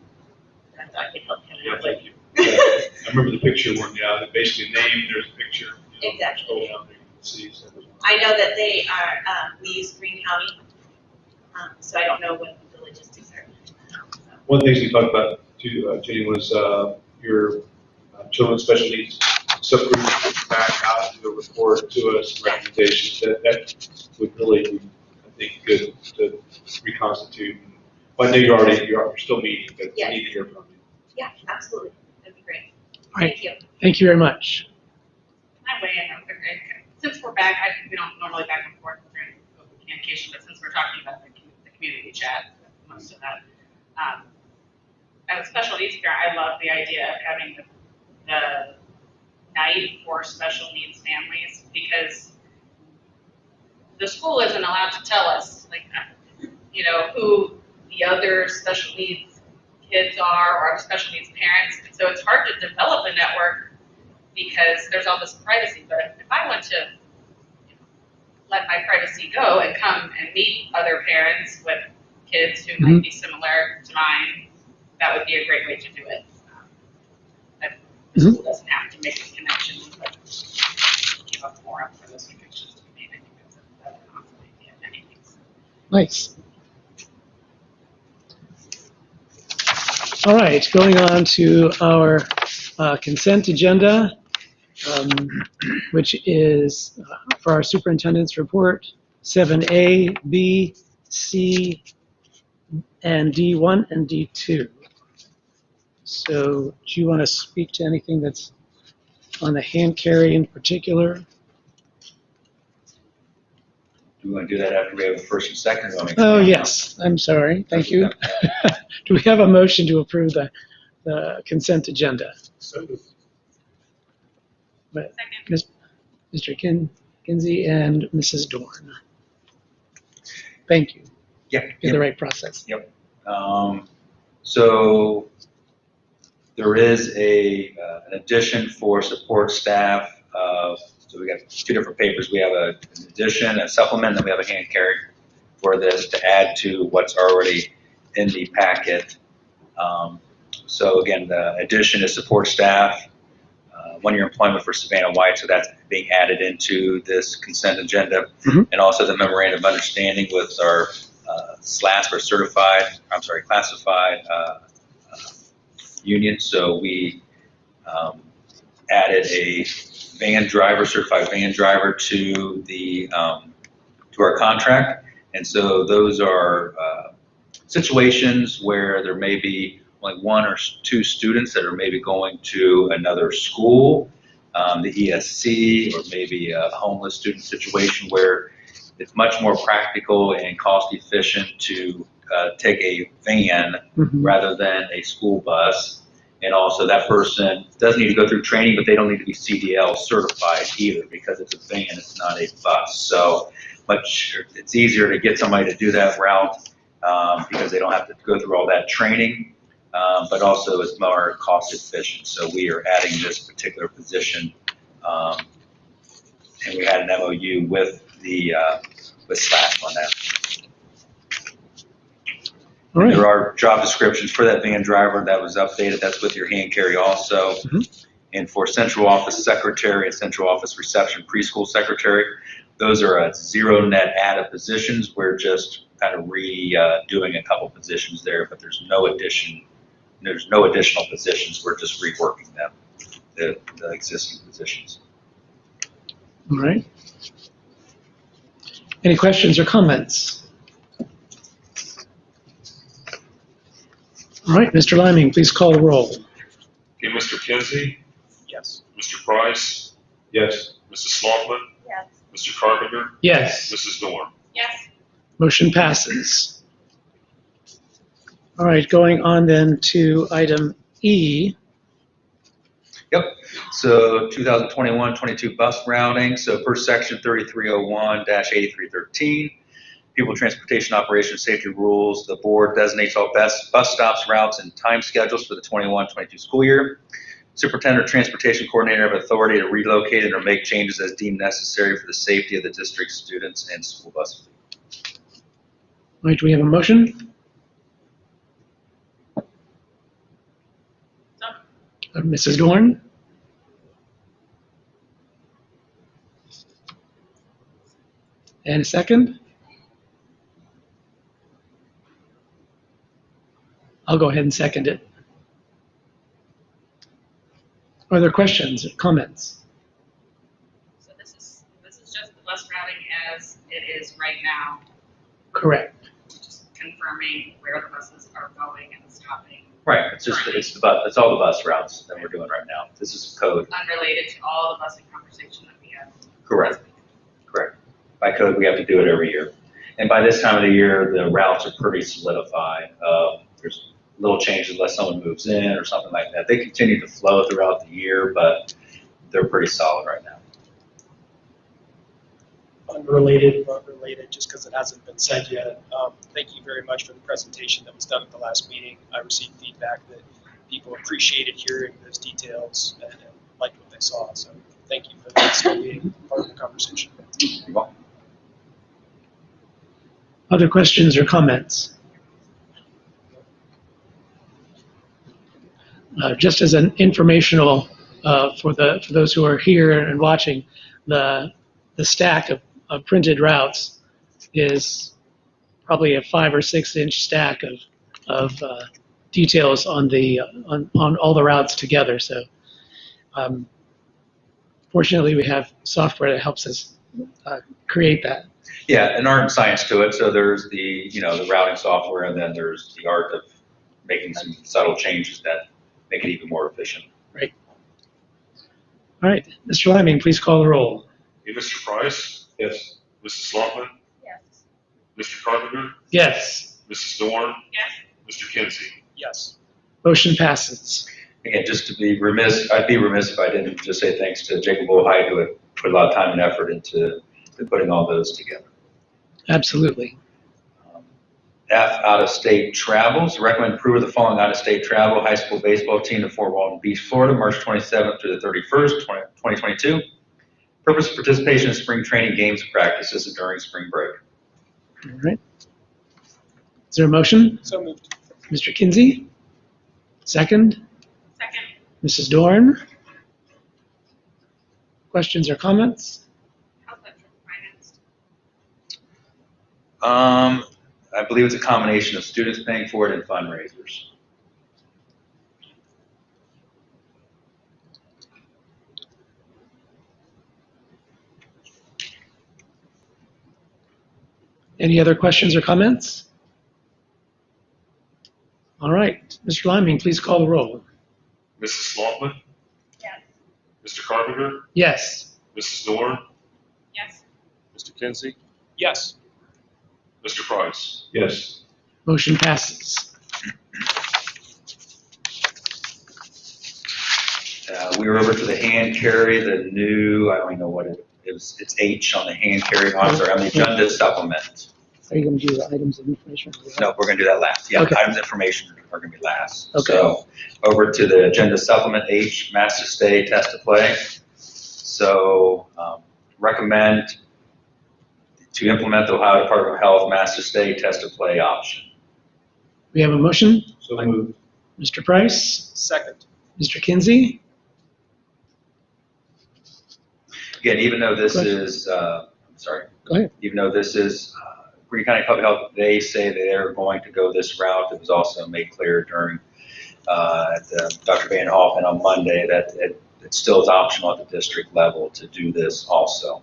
I thought could help Kevin Yeah, out thank with. you. I remember the picture one, basically name, there's a picture. Exactly. Scroll down there, you can see. So I know that they are, we use Green County, so I don't know what the logistics are. one of the things we talked about too, Jenny, was your children's special needs subgroup back out to report to us recommendations. That would really be, I think, good to reconstitute. Well, I know you're still meeting, but Yes. we need to hear from you. Yeah, absolutely. That'd be great. All right. Thank you. Thank you very much. Can I weigh in real quick? Since we're back, we don't normally back and forth during open communication, but since we're talking about the community chat, most of that. As a special needs parent, I love the idea of having the night for special needs families, because the school isn't allowed to tell us, who the other special needs kids are or special needs parents. And so it's hard to develop a network because there's all this privacy. But if I want to let my privacy go and come and meet other parents with kids who might be similar to mine, that would be a great way to do it. That the school doesn't have to make a connection, but give a forum for those connections to be made. I think that's an awesome idea of anything. Nice. All right, going on to our consent agenda, which is for our superintendent's report, 7A, B, C, and D1 and D2. So do you want to speak to anything that's on the hand carry in particular? Do we want to do that after we have a first and second? Or want to Oh, expand? yes, I'm sorry, thank you. Do we have a motion to approve the consent agenda? But Mr. Kinsey and Mrs. Dorn. Thank you. Yeah. Do the right process. So There is an addition for support staff. So we got two different papers. We have an addition, a supplement, and then we have a hand carry for this to add to what's already in the packet. So again, the addition is support staff, 1-year employment for Savannah White, so that's being added into this consent agenda. And also the memorandum of understanding with our SLASP, or classified union. So we added a certified van driver to the to our contract. And so those are situations where there may be like 1 or 2 students that are maybe going to another school, the ESC, or maybe a homeless student situation where it's much more practical and cost efficient to take a van rather than a school bus. And also that person doesn't need to go through training, but they don't need to be CDL certified either, because it's a van, it's not a bus. So it's easier to get somebody to do that route because they don't have to go through all that training, but also it's more cost efficient. So we are adding this particular position, and we had an MOU with SLASP on that. All right. There are job descriptions for that van driver that was updated. That's with your hand carry also. And for central office secretary and central office reception preschool secretary, those are 0 net added positions. We're just kind of redoing a couple positions there, but there's no additional positions. We're just reworking them, the existing positions. All right. Any questions or comments? All right, Mr. Liming, please call the roll. Okay, Mr. Kinsey, Yes. Mr. Price, Yes. Mrs. Sloughman, Yes. Mr. Carpenter, Yes. Mrs. Dorn. Yes. Motion passes. All right, going on then to item E. Yep. So 2021-22 bus routing. So per section 3301-8313, People Transportation Operations Safety Rules, the board designates all bus stops, routes, and time schedules for the 21-22 school year. Superintendent or Transportation Coordinator have authority to relocate and or make changes as deemed necessary for the safety of the district's students and school buses. All right, do we have a motion? Mrs. Dorn? And a second? I'll go ahead and second it. Are there questions or comments? So this is just the bus routing as it is right now, Correct. just confirming where the buses are going and stopping. Right. It's all the bus routes that we're doing right now. This is code. Unrelated to all the busing conversation that we had. Correct. Correct. By code, we have to do it every year. And by this time of the year, the routes are pretty solidified. There's little changes unless someone moves in or something like that. They continue to flow throughout the year, but they're pretty solid right now. Unrelated, but related, just because it hasn't been said yet. Thank you very much for the presentation that was done at the last meeting. I received feedback that people appreciated hearing those details and liked what they saw. So thank you for that still being part of the conversation. You're welcome. Other questions or comments? Just as an informational for those who are here and watching, the stack of printed routes is probably a 5 or 6 inch stack of details on all the routes together. So fortunately, we have software that helps us create that. Yeah, and art and science to it. So there's the routing software, and then there's the art of making some subtle changes that make it even more efficient. Right. All right, Mr. Liming, please call the roll. Okay, Mr. Price, Yes. Mrs. Sloughman, Yes. Mr. Carpenter, Yes. Mrs. Dorn, Yes. Mr. Kinsey. Yes. Motion passes. Again, just to be remiss, I'd be remiss if I didn't just say thanks to Jacob O'Hyde, who had put a lot of time and effort into putting all those together. Absolutely. F, out-of-state travels. Recommend approval of the following out-of-state travel. High school baseball team to Fort Walton Beach, Florida, March 27th through the 31st, 2022. Purpose of participation in spring training games and practices during spring break. All right. Is there a motion? So moved. Mr. Kinsey? Second? Second. Mrs. Dorn? Questions or comments? How's that financed? I believe it's a combination of students paying for it and fundraisers. Any other questions or comments? All right, Mr. Liming, please call the roll. Mrs. Sloughman? Yes. Mr. Carpenter? Yes. Mrs. Dorn? Yes. Mr. Kinsey? Yes. Mr. Price? Yes. Motion passes. We were over to the hand carry, the new, I don't even know what it is, it's H on the hand carry, I'm sorry, on the agenda supplement. Are you going to do the items of information? No, we're going to do that last. Yeah, Okay. items of information are going to be last. Okay. So over to the agenda supplement H, master stay, test to play. So recommend to implement the Ohio Department of Health master stay, test to play option. We have a motion. So moved. Mr. Price, Second. Mr. Kinsey. Again, even though this Question. is, I'm sorry. Go ahead. Even though this is Greene County Public Health, they say they're going to go this route. It was also made clear during Dr. Van Hoffen on Monday that it still is optional at the district level to do this also.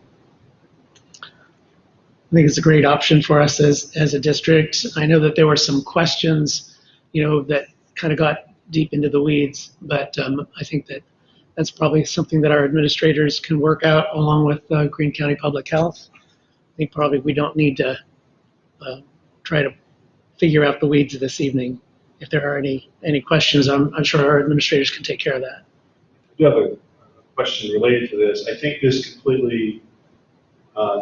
I think it's a great option for us as a district. I know that there were some questions, that kind of got deep into the weeds, but I think that's probably something that our administrators can work out along with Greene County Public Health. I think probably we don't need to try to figure out the weeds this evening. If there are any questions, I'm sure our administrators can take care of that. I do have a question related to this. I think this completely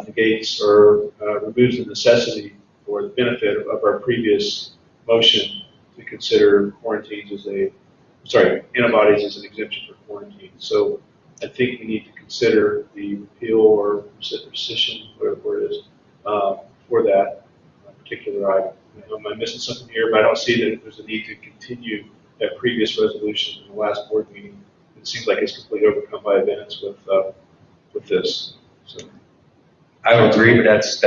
negates or removes the necessity or the benefit of our previous motion to consider antibodies as an exemption for quarantine. So I think we need to consider the repeal or rescission, whatever it is, for that particular item. Am I missing something here? But I don't see that there's a need to continue that previous resolution in the last board meeting. It seems like it's completely overcome by events with this. So. I would agree, but that's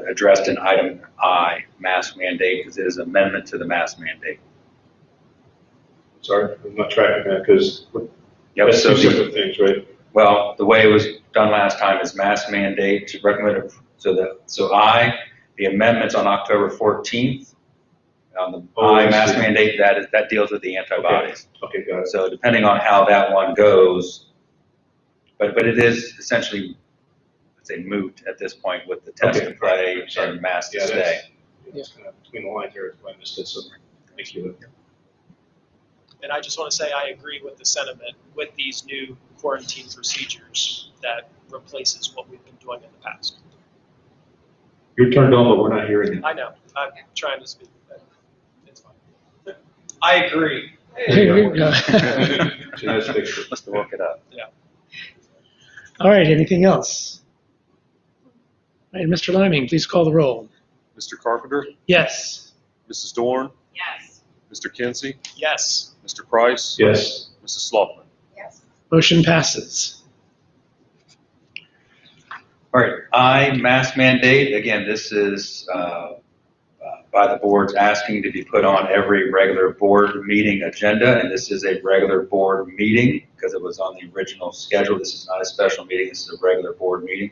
addressed in item I, mask mandate, because it is an amendment to the mask mandate. Sorry, I'm not tracking that because Yep, that's so two separate things, right? Well, the way it was done last time is mask mandate to recommend, the amendments on October 14th, on the I mask see. mandate, that deals with the antibodies. Okay, got it. So depending on how that one goes, but it is essentially, let's say, moot at this point with the test Okay, to play sorry. and mask to Yeah, stay. that's kind of between the lines here. That's why I missed it. So thank you. And I just want to say I agree with the sentiment with these new quarantine procedures that replaces what we've been doing in the past. You're turned on, but we're not hearing you. I know, I'm trying to speak, but it's fine. I agree. Here you go. Nice picture. Must have woke it up. All right, anything else? All right, Mr. Liming, please call the roll. Mr. Carpenter? Yes. Mrs. Dorn? Yes. Mr. Kinsey? Yes. Mr. Price? Yes. Mrs. Sloughman? Yes. Motion passes. All right, I, mask mandate, again, this is by the board's asking to be put on every regular board meeting agenda, and this is a regular board meeting because it was on the original schedule. This is not a special meeting, this is a regular board meeting.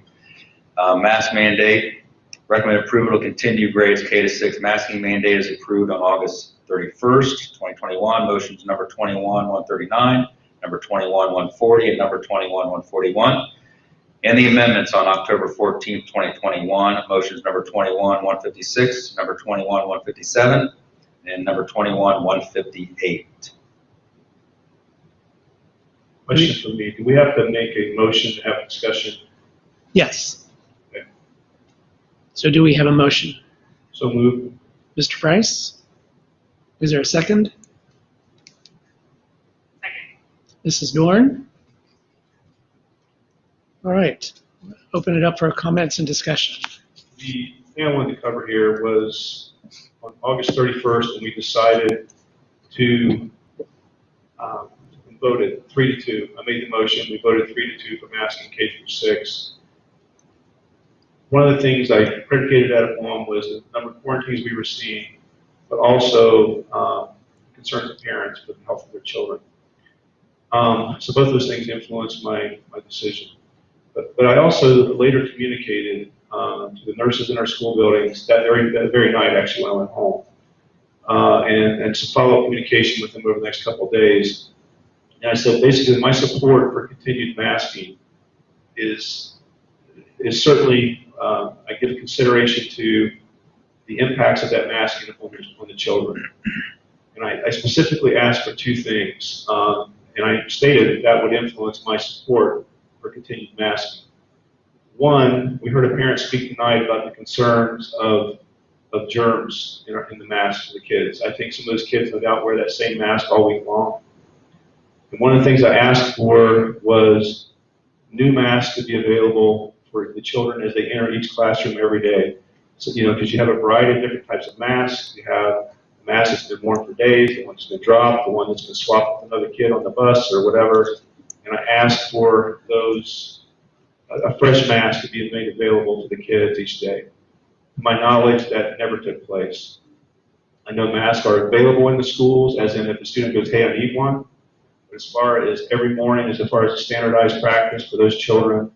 Mask mandate, recommend approval to continue grades K-6 masking mandate is approved on August 31st, 2021. Motions number 21-139, number 21-140, and number 21-141. And the amendments on October 14th, 2021, motions number 21-156, number 21-157, and number 21-158. Question for me. Do we have to make a motion to have a discussion? Yes. Okay. So do we have a motion? So move. Mr. Price? Is there a second? Second. Mrs. Dorn? All right, open it up for comments and discussion. The thing I wanted to cover here was on August 31st, when we decided to voted 3-2. I made the motion. We voted 3-2 for masking K through 6. One of the things I predicated that upon was the number of quarantines we were seeing, but also concerns of parents for the health of their children. So both those things influenced my decision. But I also later communicated to the nurses in our school buildings that very night, actually, when I went home, and some follow-up communication with them over the next couple of days. And I said, basically, my support for continued masking is certainly, I give consideration to the impacts of that masking on the children. And I specifically asked for 2 things, and I stated that would influence my support for continued masking. One, we heard a parent speak tonight about the concerns of germs in the masks for the kids. I think some of those kids no doubt wear that same mask all week long. And one of the things I asked for was new masks to be available for the children as they enter each classroom every day. So, because you have a variety of different types of masks. You have a mask that's been worn for days, the one that's been dropped, the one that's been swapped with another kid on the bus or whatever. And I asked for a fresh mask to be made available to the kids each day. To my knowledge, that never took place. I know masks are available in the schools, as in if a student goes, hey, I need one. But as far as every morning, as far as a standardized practice for those children to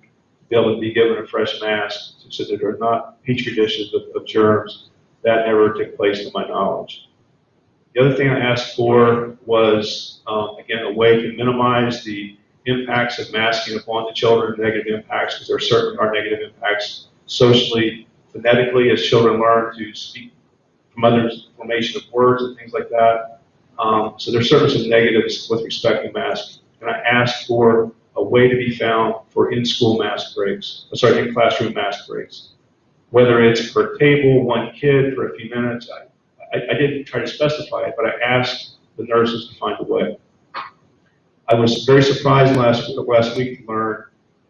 be able to be given a fresh mask so that they're not petri dishes of germs, that never took place to my knowledge. The other thing I asked for was, again, a way to minimize the impacts of masking upon the children, negative impacts, because there certainly are negative impacts socially, phonetically, as children learn to speak from others' formation of words and things like that. So there's certainly some negatives with respect to masking. And I asked for a way to be found for in-school mask breaks, in-classroom mask breaks. Whether it's per table, one kid for a few minutes, I didn't try to specify it, but I asked the nurses to find a way. I was very surprised last week to learn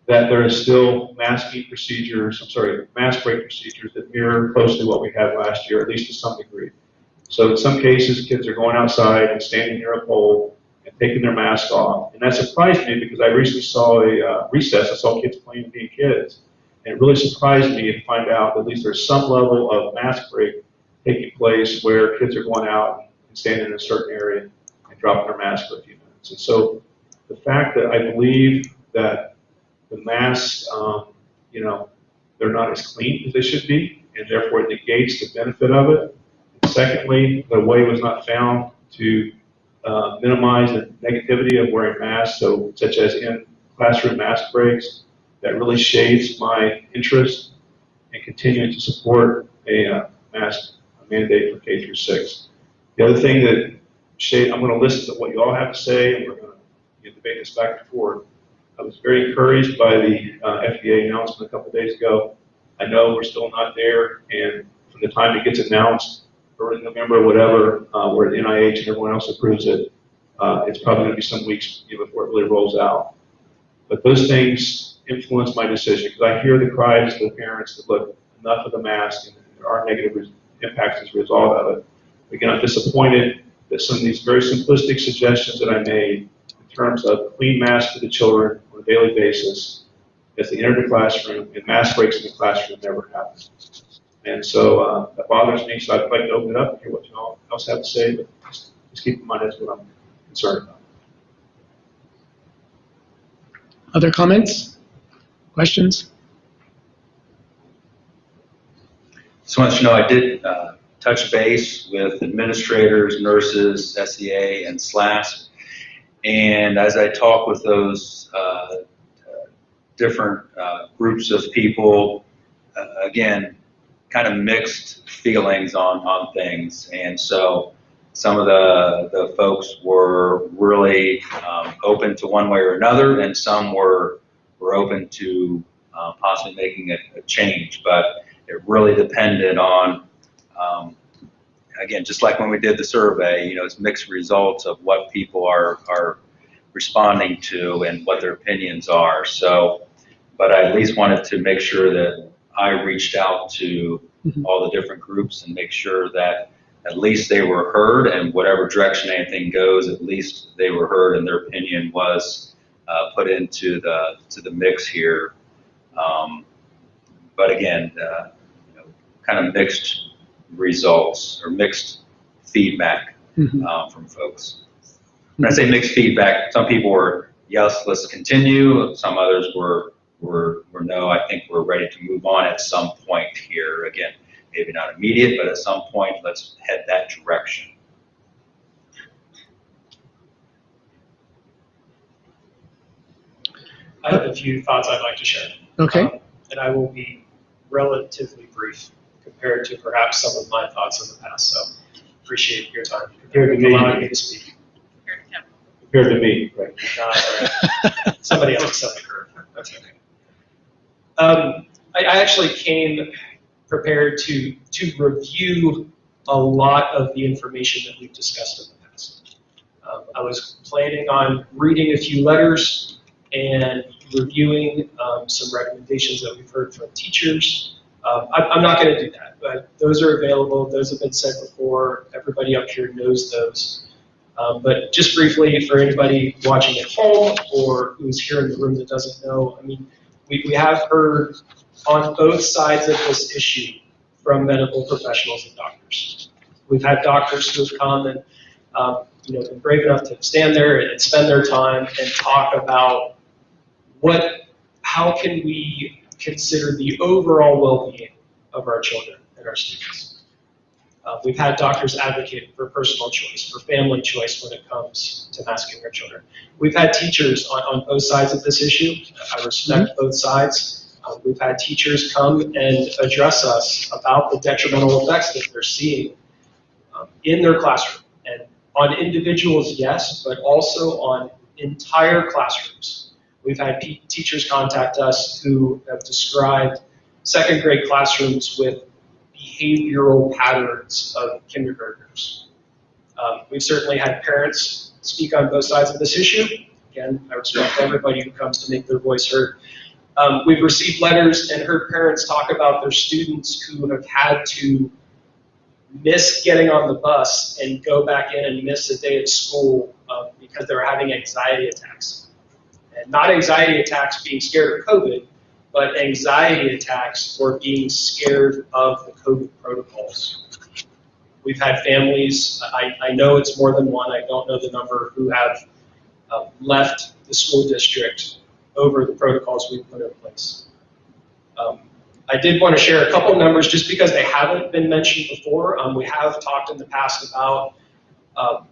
that there is still mask break procedures that mirror closely what we had last year, at least to some degree. So in some cases, kids are going outside and standing near a pole and taking their mask off. And that surprised me because I recently saw a recess. I saw kids playing and being kids. And it really surprised me to find out that at least there's some level of mask break taking place where kids are going out and standing in a certain area and dropping their mask for a few minutes. And so the fact that I believe that the masks, they're not as clean as they should be, and therefore it negates the benefit of it. And secondly, the way was not found to minimize the negativity of wearing masks, such as in classroom mask breaks, that really shades my interest in continuing to support a mask mandate for K through 6. The other thing that I'm going to listen to what you all have to say, and we're going to debate this back and forth. I was very encouraged by the FDA announcement a couple of days ago. I know we're still not there, and from the time it gets announced, or in November or whatever, where the NIH and everyone else approves it, it's probably going to be some weeks before it really rolls out. But those things influence my decision, because I hear the cries of the parents that, look, enough of the mask, and there are negative impacts as a result of it. Again, I'm disappointed that some of these very simplistic suggestions that I made in terms of clean masks for the children on a daily basis as they enter the classroom and mask breaks in the classroom never happen. And so that bothers me, so I'd like to open it up and hear what you all else have to say, but just keep in mind that's what I'm concerned about. Other comments? Questions? Just want you to know I did touch base with administrators, nurses, SEA, and SLASP. And as I talk with those different groups of people, again, kind of mixed feelings on things. And so some of the folks were really open to one way or another, and some were open to possibly making a change. But it really depended on Again, just like when we did the survey, you know, it's mixed results of what people are responding to and what their opinions are. So, but I at least wanted to make sure that I reached out to all the different groups and make sure that at least they were heard, and whatever direction anything goes, at least they were heard and their opinion was put into the mix here. But again, you know, kind of mixed results or mixed feedback from folks. When I say mixed feedback, some people were, yes, let's continue. Some others were no, I think we're ready to move on at some point here. Again, maybe not immediate, but at some point, let's head that direction. I have a few thoughts I'd like to share. Okay. And I will be relatively brief compared to perhaps some of my thoughts in the past. So appreciate your time. Compared to me. Allowing me to speak. Compared to me, right? No, that's all right. Somebody else set the curve. That's okay. I actually came prepared to review a lot of the information that we've discussed in the past. I was planning on reading a few letters and reviewing some recommendations that we've heard from teachers. I'm not going to do that, but those are available. Those have been said before. Everybody up here knows those. But just briefly, for anybody watching at home or who's here in the room that doesn't know, I mean, we have heard on both sides of this issue from medical professionals and doctors. We've had doctors who have come and you know, been brave enough to stand there and spend their time and talk about how can we consider the overall well-being of our children and our students. We've had doctors advocate for personal choice, for family choice when it comes to masking our children. We've had teachers on both sides of this issue. I respect both sides. We've had teachers come and address us about the detrimental effects that they're seeing in their classroom. And on individuals, yes, but also on entire classrooms. We've had teachers contact us who have described second grade classrooms with behavioral patterns of kindergartners. We've certainly had parents speak on both sides of this issue. Again, I respect everybody who comes to make their voice heard. We've received letters and heard parents talk about their students who have had to miss getting on the bus and go back in and miss a day of school because they're having anxiety attacks. And not anxiety attacks being scared of COVID, but anxiety attacks for being scared of the COVID protocols. We've had families, I know it's more than one, I don't know the number, who have left the school district over the protocols we've put in place. I did want to share a couple numbers just because they haven't been mentioned before. We have talked in the past about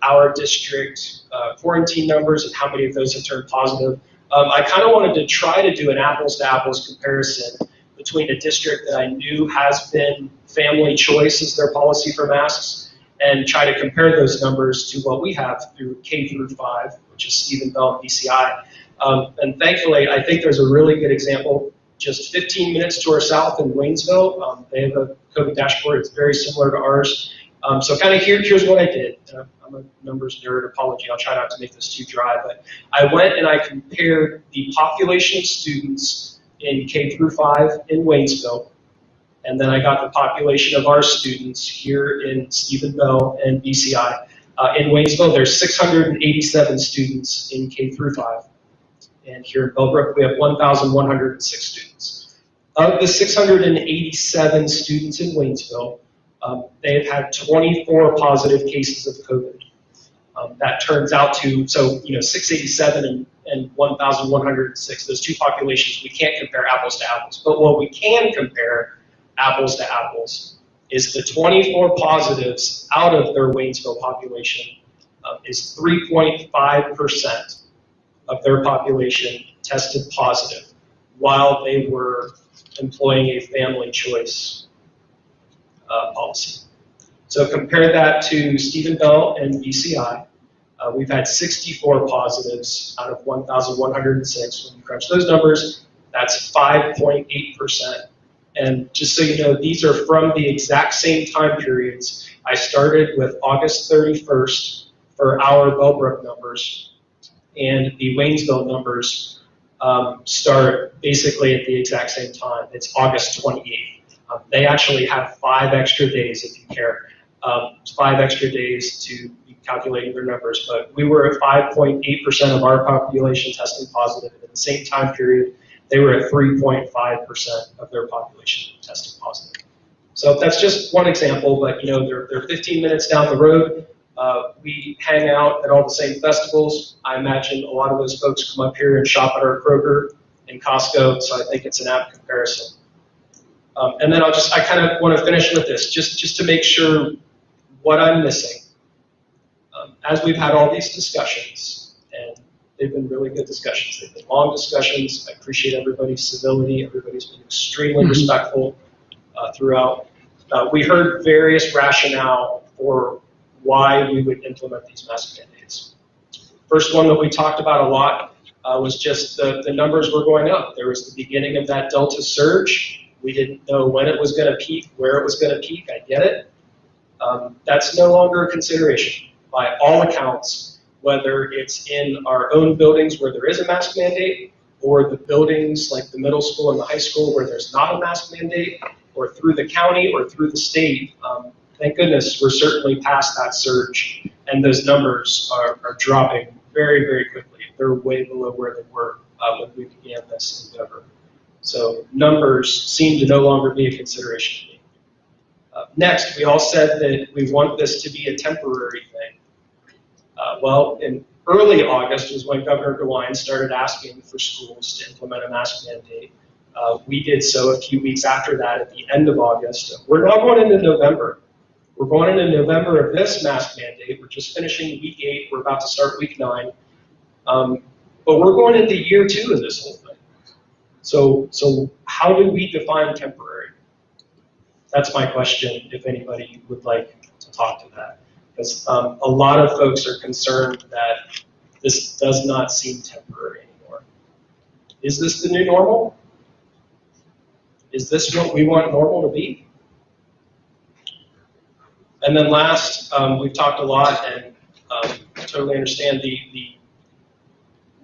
our district quarantine numbers and how many of those have turned positive. I kind of wanted to try to do an apples-to-apples comparison between a district that I knew has been family choice as their policy for masks and try to compare those numbers to what we have through K through 5, which is Stephen Bell and BCI. And thankfully, I think there's a really good example just 15 minutes to our south in Waynesville. They have a COVID dashboard. It's very similar to ours. So kind of here's what I did. I'm a numbers nerd, apology. I'll try not to make this too dry. But I went and I compared the population of students in K through 5 in Waynesville. And then I got the population of our students here in Stephen Bell and BCI. In Waynesville, there's 687 students in K through 5. And here in Bellbrook, we have 1,106 students. Of the 687 students in Waynesville, they have had 24 positive cases of COVID. That turns out to, so, 687 and 1,106, those two populations, we can't compare apples to apples. But what we can compare apples to apples is the 24 positives out of their Waynesville population is 3.5% of their population tested positive while they were employing a family choice policy. So compare that to Stephen Bell and BCI. We've had 64 positives out of 1,106. When you crunch those numbers, that's 5.8%. And just so you know, these are from the exact same time periods. I started with August 31st for our Bellbrook numbers, and the Waynesville numbers start basically at the exact same time. It's August 28th. They actually have 5 extra days, if you care, 5 extra days to be calculating their numbers. But we were at 5.8% of our population testing positive. And at the same time period, they were at 3.5% of their population testing positive. So that's just one example, but you know, they're 15 minutes down the road. We hang out at all the same festivals. I imagine a lot of those folks come up here and shop at our Kroger and Costco, so I think it's an apt comparison. And then I kind of want to finish with this, just to make sure what I'm missing. As we've had all these discussions, and they've been really good discussions, they've been long discussions. I appreciate everybody's civility. Everybody's been extremely respectful throughout. We heard various rationale for why we would implement these mask mandates. First one that we talked about a lot was just the numbers were going up. There was the beginning of that Delta surge. We didn't know when it was going to peak, where it was going to peak. I get it. That's no longer a consideration. By all accounts, whether it's in our own buildings where there is a mask mandate, or the buildings like the middle school and the high school where there's not a mask mandate, or through the county or through the state, thank goodness we're certainly past that surge, and those numbers are dropping very, very quickly. They're way below where they were when we began this endeavor. So numbers seem to no longer be a consideration to me. Next, we all said that we want this to be a temporary thing. Well, in early August was when Governor DeWine started asking for schools to implement a mask mandate. We did so a few weeks after that at the end of August. We're now going into November. We're going into November of this mask mandate. We're just finishing week 8. We're about to start week 9. But we're going into year 2 of this whole thing. So how do we define temporary? That's my question, if anybody would like to talk to that. Because a lot of folks are concerned that this does not seem temporary anymore. Is this the new normal? Is this what we want normal to be? And then last, we've talked a lot, and I totally understand the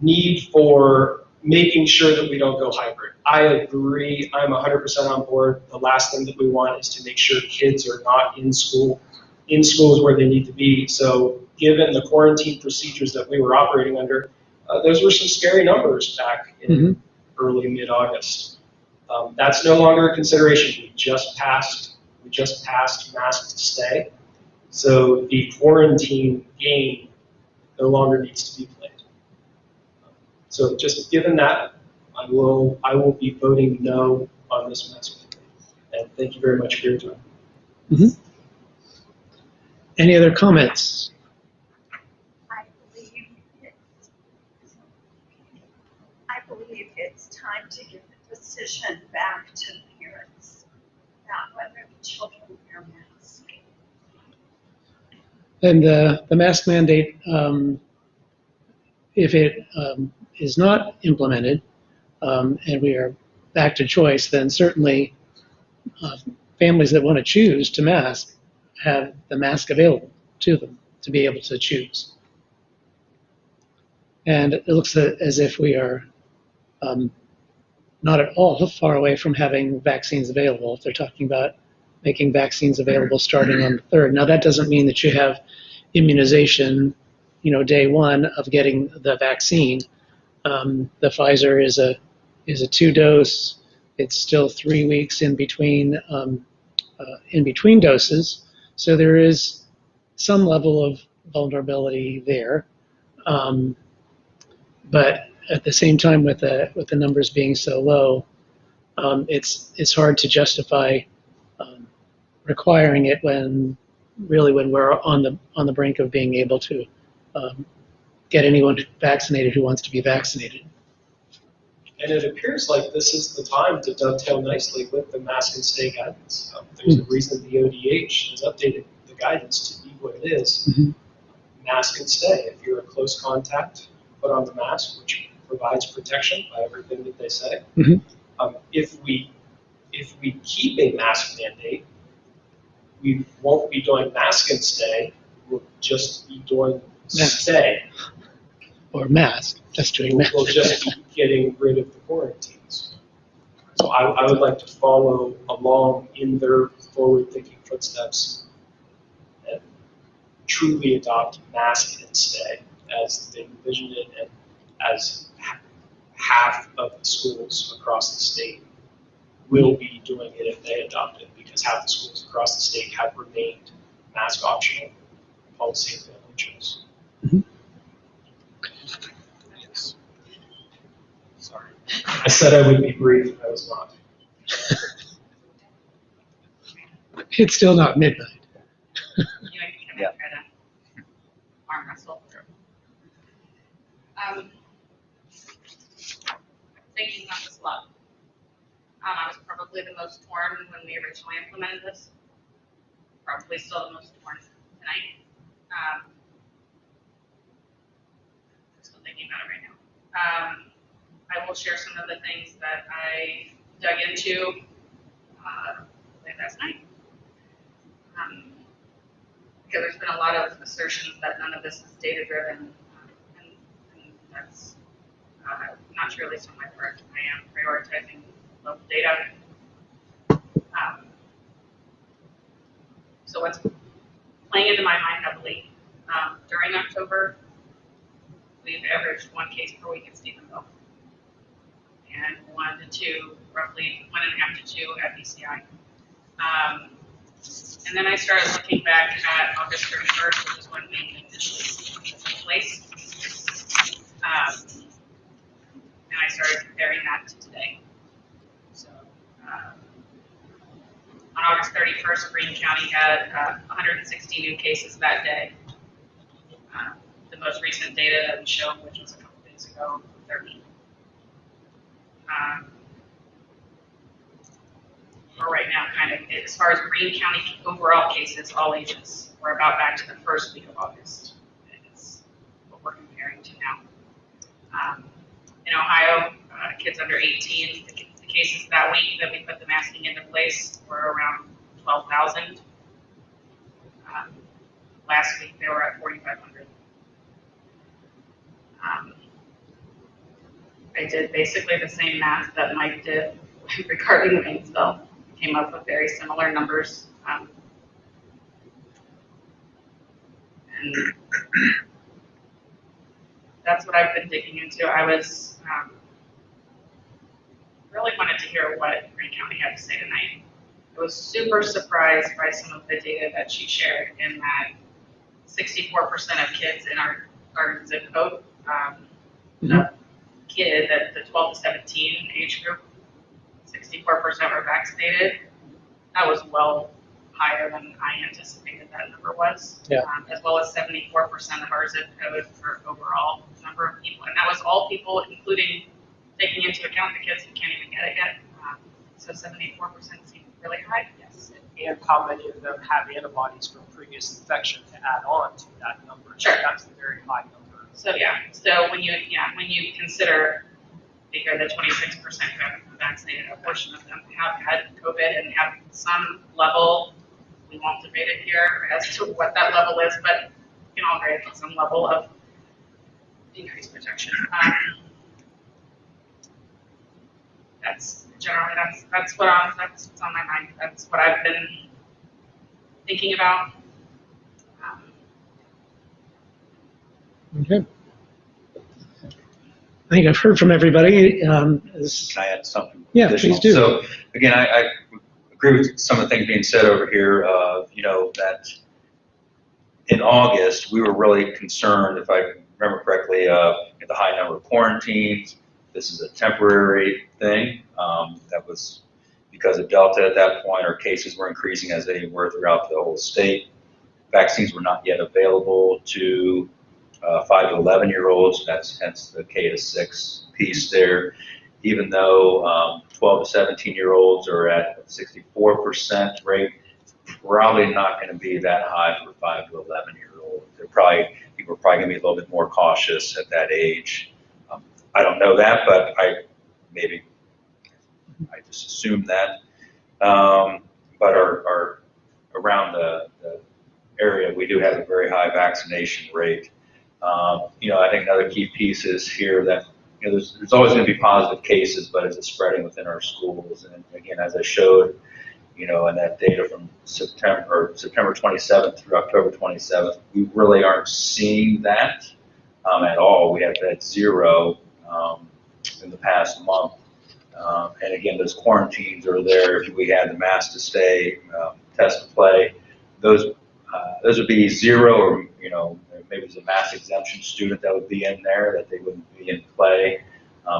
need for making sure that we don't go hybrid. I agree, I'm 100% on board. The last thing that we want is to make sure kids are not in schools where they need to be. So given the quarantine procedures that we were operating under, those were some scary numbers back in early mid-August. That's no longer a consideration. We just passed mask to stay. So the quarantine game no longer needs to be played. So just given that, I will be voting no on this mask mandate. And thank you very much for your time. Any other comments? I believe it's time to give the decision back to the parents about whether the children wear masks. And the mask mandate, if it is not implemented and we are back to choice, then certainly families that want to choose to mask have the mask available to them to be able to choose. And it looks as if we are not at all far away from having vaccines available. If they're talking about making vaccines available starting on the 3rd. Now that doesn't mean that you have immunization, day 1 of getting the vaccine. The Pfizer is a 2-dose. It's still 3 weeks in between doses. So there is some level of vulnerability there. But at the same time, with the numbers being so low, it's hard to justify requiring it when we're on the brink of being able to get anyone vaccinated who wants to be vaccinated. And it appears like this is the time to dovetail nicely with the mask and stay guidance. There's a reason the ODH has updated the guidance to be what it is. Mask and stay. If you're in close contact, put on the mask, which provides protection by everything that they say. If we if we keep a mask mandate, we won't be doing mask and stay, we'll just be doing Mask. stay. Or mask, just doing mask. We'll just be getting rid of the quarantines. So I would like to follow along in their forward-thinking footsteps and truly adopt mask and stay as they envisioned it, and as half of the schools across the state will be doing it if they adopt it, because half the schools across the state have remained mask optional policy of family choice. Yes. Sorry. I said I would be brief, I was not. It's still not midnight. You know, I can come in and try to arm wrestle. Thinking about this a lot. I was probably the most torn when we originally implemented this. Probably still the most torn tonight. Still thinking about it right now. I will share some of the things that I dug into late last night. Because there's been a lot of assertions that none of this is data driven, and that's not true, at least on my part. I am prioritizing local data. So what's playing into my mind heavily, during October, we've averaged 1 case per week in Stephenville. And 1 to 2, roughly 1.5 to 2 at BCI. And then I started looking back at August 31st, which is when we initially put this in place. And I started comparing that to today. So on August 31st, Greene County had 160 new cases that day. The most recent data that we showed, which was a couple days ago, 30. Or right now, kind of, as far as Greene County overall cases, all ages, we're about back to the first week of August. It's what we're comparing to now. In Ohio, kids under 18, the cases that week that we put the masking into place were around 12,000. Last week, they were at 4,500. I did basically the same math that Mike did regarding Waynesville. Came up with very similar numbers. And that's what I've been digging into. I was really wanted to hear what Greene County had to say tonight. I was super surprised by some of the data that she shared, in that 64% of kids in our zip code, the kid, the 12 to 17 age group, 64% were vaccinated. That was well higher than I anticipated that number was. Yeah. As well as 74% of our zip code for overall number of people. And that was all people, including taking into account the kids who can't even get it yet. So 74% seemed really high, yes. And how many of them have antibodies from previous infection to add on to that number? Sure. That's a very high number. So yeah, so when you consider bigger than 26% vaccinated, a portion of them have had COVID and have some level, we won't debate it here as to what that level is, but we can all agree on some level of increased protection. That's generally, that's what's on my mind. That's what I've been thinking about. Okay. I think I've heard from everybody. Can I add something? Yeah, additional? please do. So again, I agree with some of the things being said over here. That in August we were really concerned, if I remember correctly, at the high number of quarantines. This is a temporary thing. That was because of Delta at that point. Our cases were increasing as they were throughout the whole state. Vaccines were not yet available to 5 to 11-year-olds. That's hence the K to 6 piece there. Even though 12 to 17-year-olds are at a 64% rate, probably not going to be that high for 5 to 11-year-olds. People are probably going to be a little bit more cautious at that age. I don't know that, but I just assume that. But our around the area, we do have a very high vaccination rate. I think another key piece is here that there's always going to be positive cases, but it's spreading within our schools. And again, as I showed, in that data from September 27th through October 27th, we really aren't seeing that at all. We have had 0 in the past month. And again, those quarantines are there. If we had the mask to stay, test to play, those would be 0, or maybe there's a mask exemption student that would be in there that they wouldn't be in play,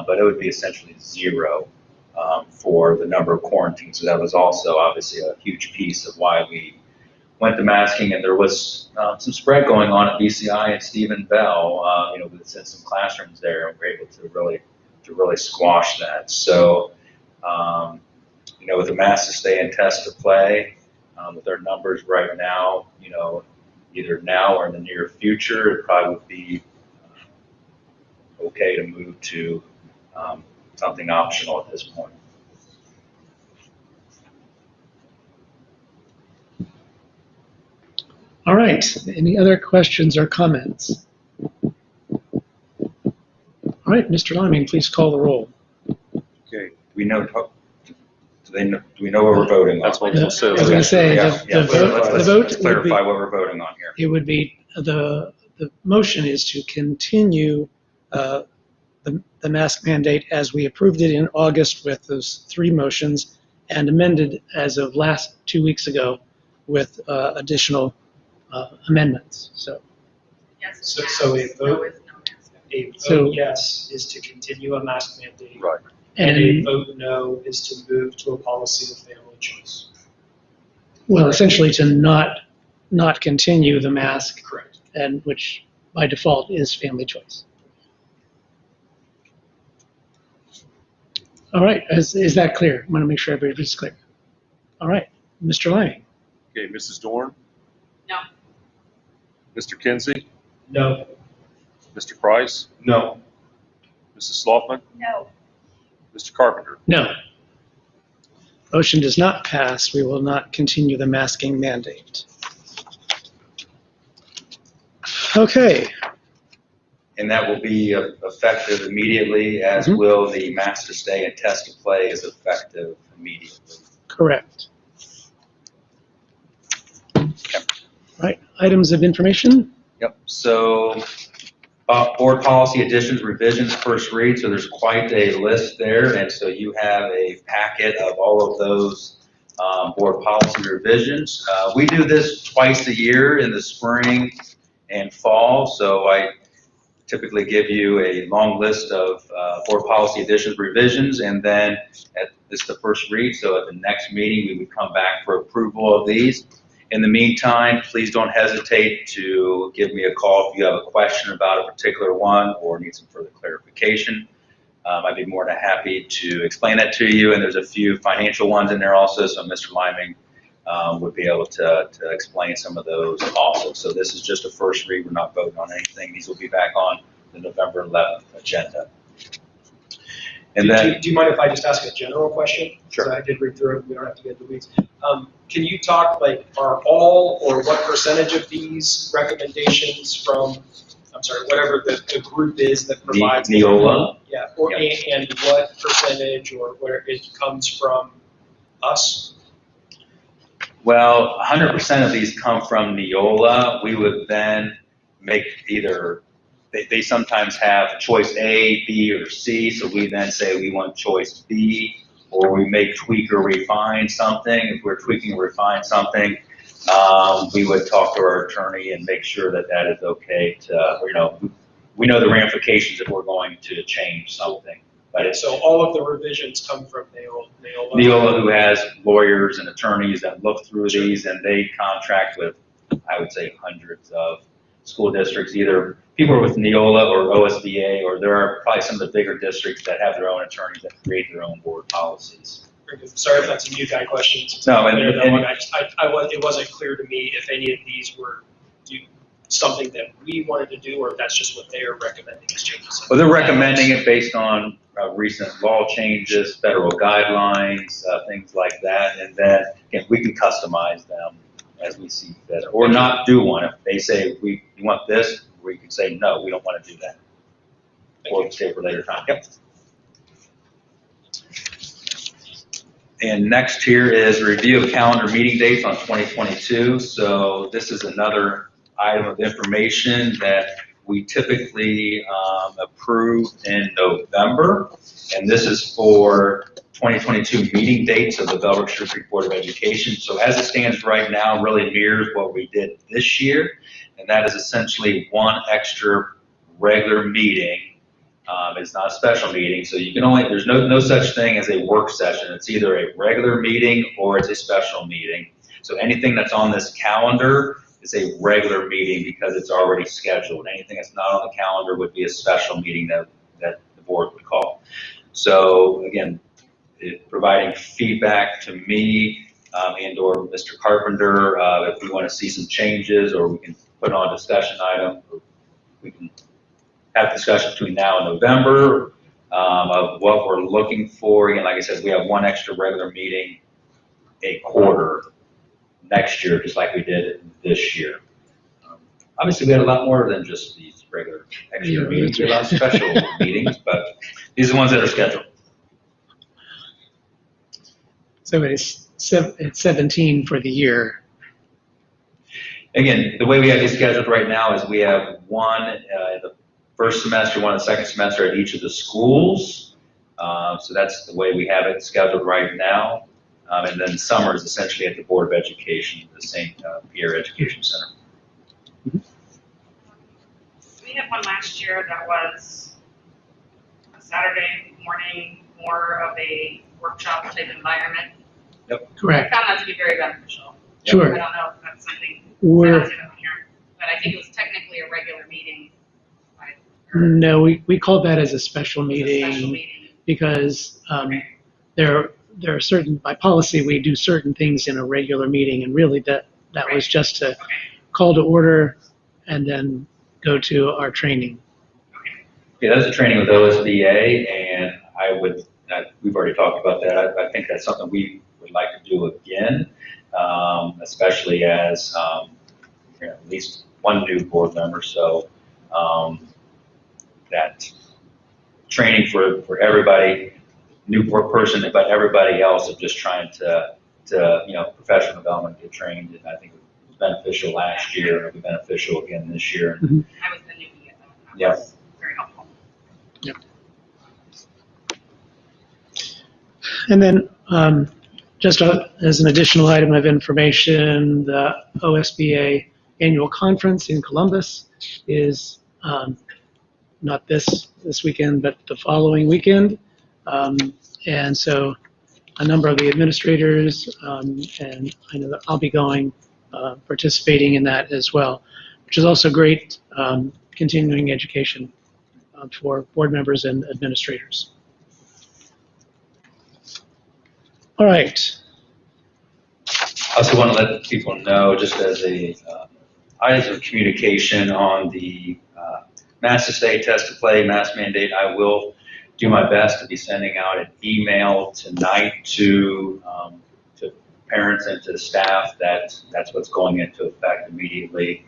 but it would be essentially 0 for the number of quarantines. So that was also obviously a huge piece of why we went to masking, and there was some spread going on at BCI and Stephen Bell, within some classrooms there, and we're able to really squash that. So, with the mask to stay and test to play, with our numbers right now, either now or in the near future, it probably would be okay to move to something optional at this point. All right, any other questions or comments? All right, Mr. Liming, please call the roll. Okay, do we know what we're voting on? That's what I was I was going to say, Yeah, the vote let's would be, clarify what we're voting on here. it would be, the motion is to continue the mask mandate as we approved it in August with those 3 motions, and amended as of last 2 weeks ago with additional amendments. So Yes, So- mask, so a vote- no is no mask. A vote So- yes is to continue a mask mandate. Right. And a and vote no is to move to a policy of family choice. well, essentially to not continue the mask, Correct. and which by default is family choice. All right, is that clear? I want to make sure everybody's clear. All right, Mr. Lang. Okay, Mrs. Dorn, No. Mr. Kinsey, No. Mr. Price, No. Mrs. Sloughman, No. Mr. Carpenter. No. Motion does not pass. We will not continue the masking mandate. Okay, And that will be effective immediately, as Mhm. will the mask to stay and test to play is effective immediately. correct. Right, items of information? Yep, so board policy additions, revisions, first read, so there's quite a list there, and so you have a packet of all of those board policy revisions. We do this twice a year in the spring and fall, so I typically give you a long list of board policy additions, revisions, and then this is the first read, so at the next meeting, we would come back for approval of these. In the meantime, please don't hesitate to give me a call if you have a question about a particular one or need some further clarification. I'd be more than happy to explain that to you, and there's a few financial ones in there also, so Mr. Liming would be able to explain some of those also. So this is just a first read, we're not voting on anything. These will be back on the November 11th agenda. And then, Do you mind if I just ask a general question? Sure. 'Cause I did read through it, we don't have to get into the weeds. Can you talk, are all, or what percentage of these recommendations from, I'm sorry, whatever the group is that provides. Neola. Yeah, Yeah. and what percentage or where it comes from us? Well, 100% of these come from Neola. We would then make either, they sometimes have choice A, B, or C, so we then say we want choice B, or we may tweak or refine something. If we're tweaking or refine something, we would talk to our attorney and make sure that that is okay to, we know the ramifications if we're going to change something. But it's So all of the revisions come from Neola? Neola, who has lawyers and attorneys that look through these, and they contract with, I would say, hundreds of school districts, either people with Neola or OSBA, or there are probably some of the bigger districts that have their own attorneys that create their own board policies. Sorry if that's a new guy question. No, It wasn't clear to me if any of these were something that we wanted to do, or if that's just what they are recommending as changes. Well, they're recommending it based on recent law changes, federal guidelines, things like that. And then, again, we can customize them as we see fit, or not do one. If they say, you want this, we can say, no, we don't want to do that. Or stay for later time. Yep. And next here is review of calendar meeting dates on 2022. So this is another item of information that we typically approve in November. And this is for 2022 meeting dates of the Bellbrook-Sugarcreek Board of Education. So as it stands right now, really mirrors what we did this year. And that is essentially one extra regular meeting. It's not a special meeting, so you can only, there's no such thing as a work session. It's either a regular meeting or it's a special meeting. So anything that's on this calendar is a regular meeting because it's already scheduled. Anything that's not on the calendar would be a special meeting that the board would call. So again, providing feedback to me and or Mr. Carpenter if we want to see some changes, or we can put on a discussion item, or we can have discussion between now and November of what we're looking for. Again, like I said, we have one extra regular meeting a quarter next year, just like we did this year. Obviously, we had a lot more than just these regular extra meetings. We had a lot of special meetings, but these are the ones that are scheduled. So it's 17 for the year. Again, the way we have these scheduled right now is we have one the first semester, one the second semester at each of the schools. So that's the way we have it scheduled right now. And then summer is essentially at the Board of Education, the same peer education center. We had one last year that was a Saturday morning, more of a workshop type environment. Yep. Correct. I found that to be very beneficial. Sure. I don't know if that's something We're- that I here, but I think it was technically a regular meeting. No, we call that as a special meeting, Special meeting. because there are certain, by policy, we do certain things in a regular meeting, and really that was just to call to order and then go to our training. Yeah, that's a training with OSBA, and we've already talked about that. I think that's something we would like to do again, especially as at least one new board member. So that training for everybody, new person, but everybody else of just trying to professional development, get trained. And I think it was beneficial last year, and it'll be beneficial again this year. Mm-hmm. I was the newbie at that. Yep. Was very helpful. Yep. And then just as an additional item of information, the OSBA annual conference in Columbus is not this weekend, but the following weekend. And so a number of the administrators, and I know that I'll be going, participating in that as well, which is also great continuing education for board members and administrators. All right. I also want to let people know, just as a items of communication on the mask to stay, test to play, mask mandate, I will do my best to be sending out an email tonight to parents and to staff that's what's going into effect immediately,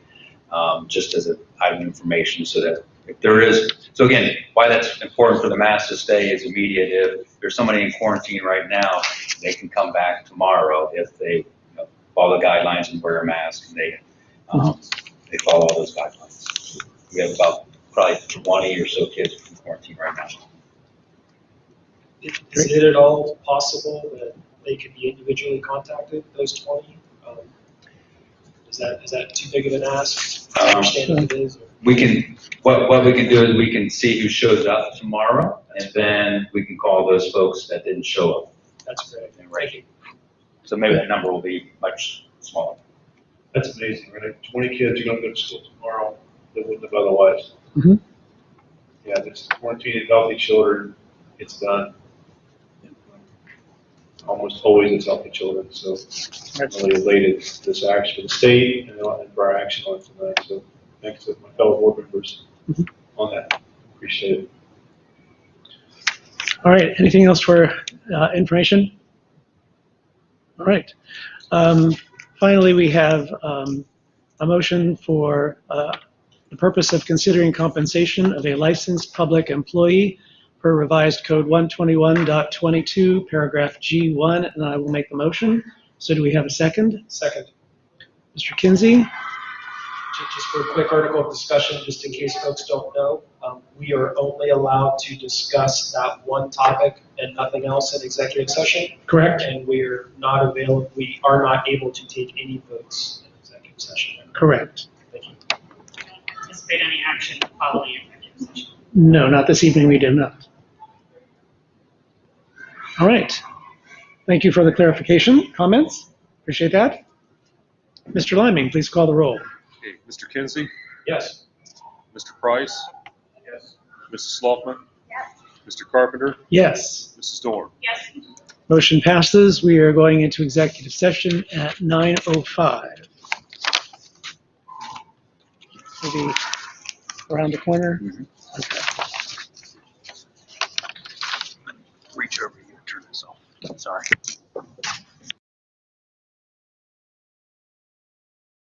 just as an item of information, so that if there is, so again, why that's important for the mask to stay is immediate. If there's somebody in quarantine right now, they can come back tomorrow if they follow the guidelines and wear a mask, and they follow all those guidelines. We have about probably 20 or so kids in quarantine right now. Is it at all possible that they could be individually contacted, those 20? Is that too big of an ask? I understand if it is. We can, what we can do is we can see who shows up tomorrow, and then we can call those folks that didn't show up. That's great. Thank you. So maybe that number will be much smaller. That's amazing, right? 20 kids, you don't go to school tomorrow that wouldn't have otherwise. Mm-hmm. Yeah, this quarantine healthy children, it's done. Almost always it's healthy children, so I'm really elated this action for the state and for our action on it tonight. So thanks to my fellow board members on that. Appreciate it. All right, anything else for information? All right. Finally, we have a motion for the purpose of considering compensation of a licensed public employee per revised code 121.22, paragraph G1, and I will make the motion. So do we have a second? Second. Mr. Kinsey? Just for a quick article of discussion, just in case folks don't know, we are only allowed to discuss that one topic and nothing else in executive session. Correct. And we are not able to take any votes in executive session. Correct. Thank you. Anticipate any action following executive session. No, not this evening, we did not. All right. Thank you for the clarification. Comments? Appreciate that. Mr. Liming, please call the roll. Okay, Mr. Kinsey, Yes. Mr. Price, Yes. Mrs. Sloughman, Yes. Mr. Carpenter, Yes. Mrs. Dorn. Yes. Motion passes. We are going into executive session at 9:05. Maybe around the corner? Okay. Reach over here, turn this off. Sorry.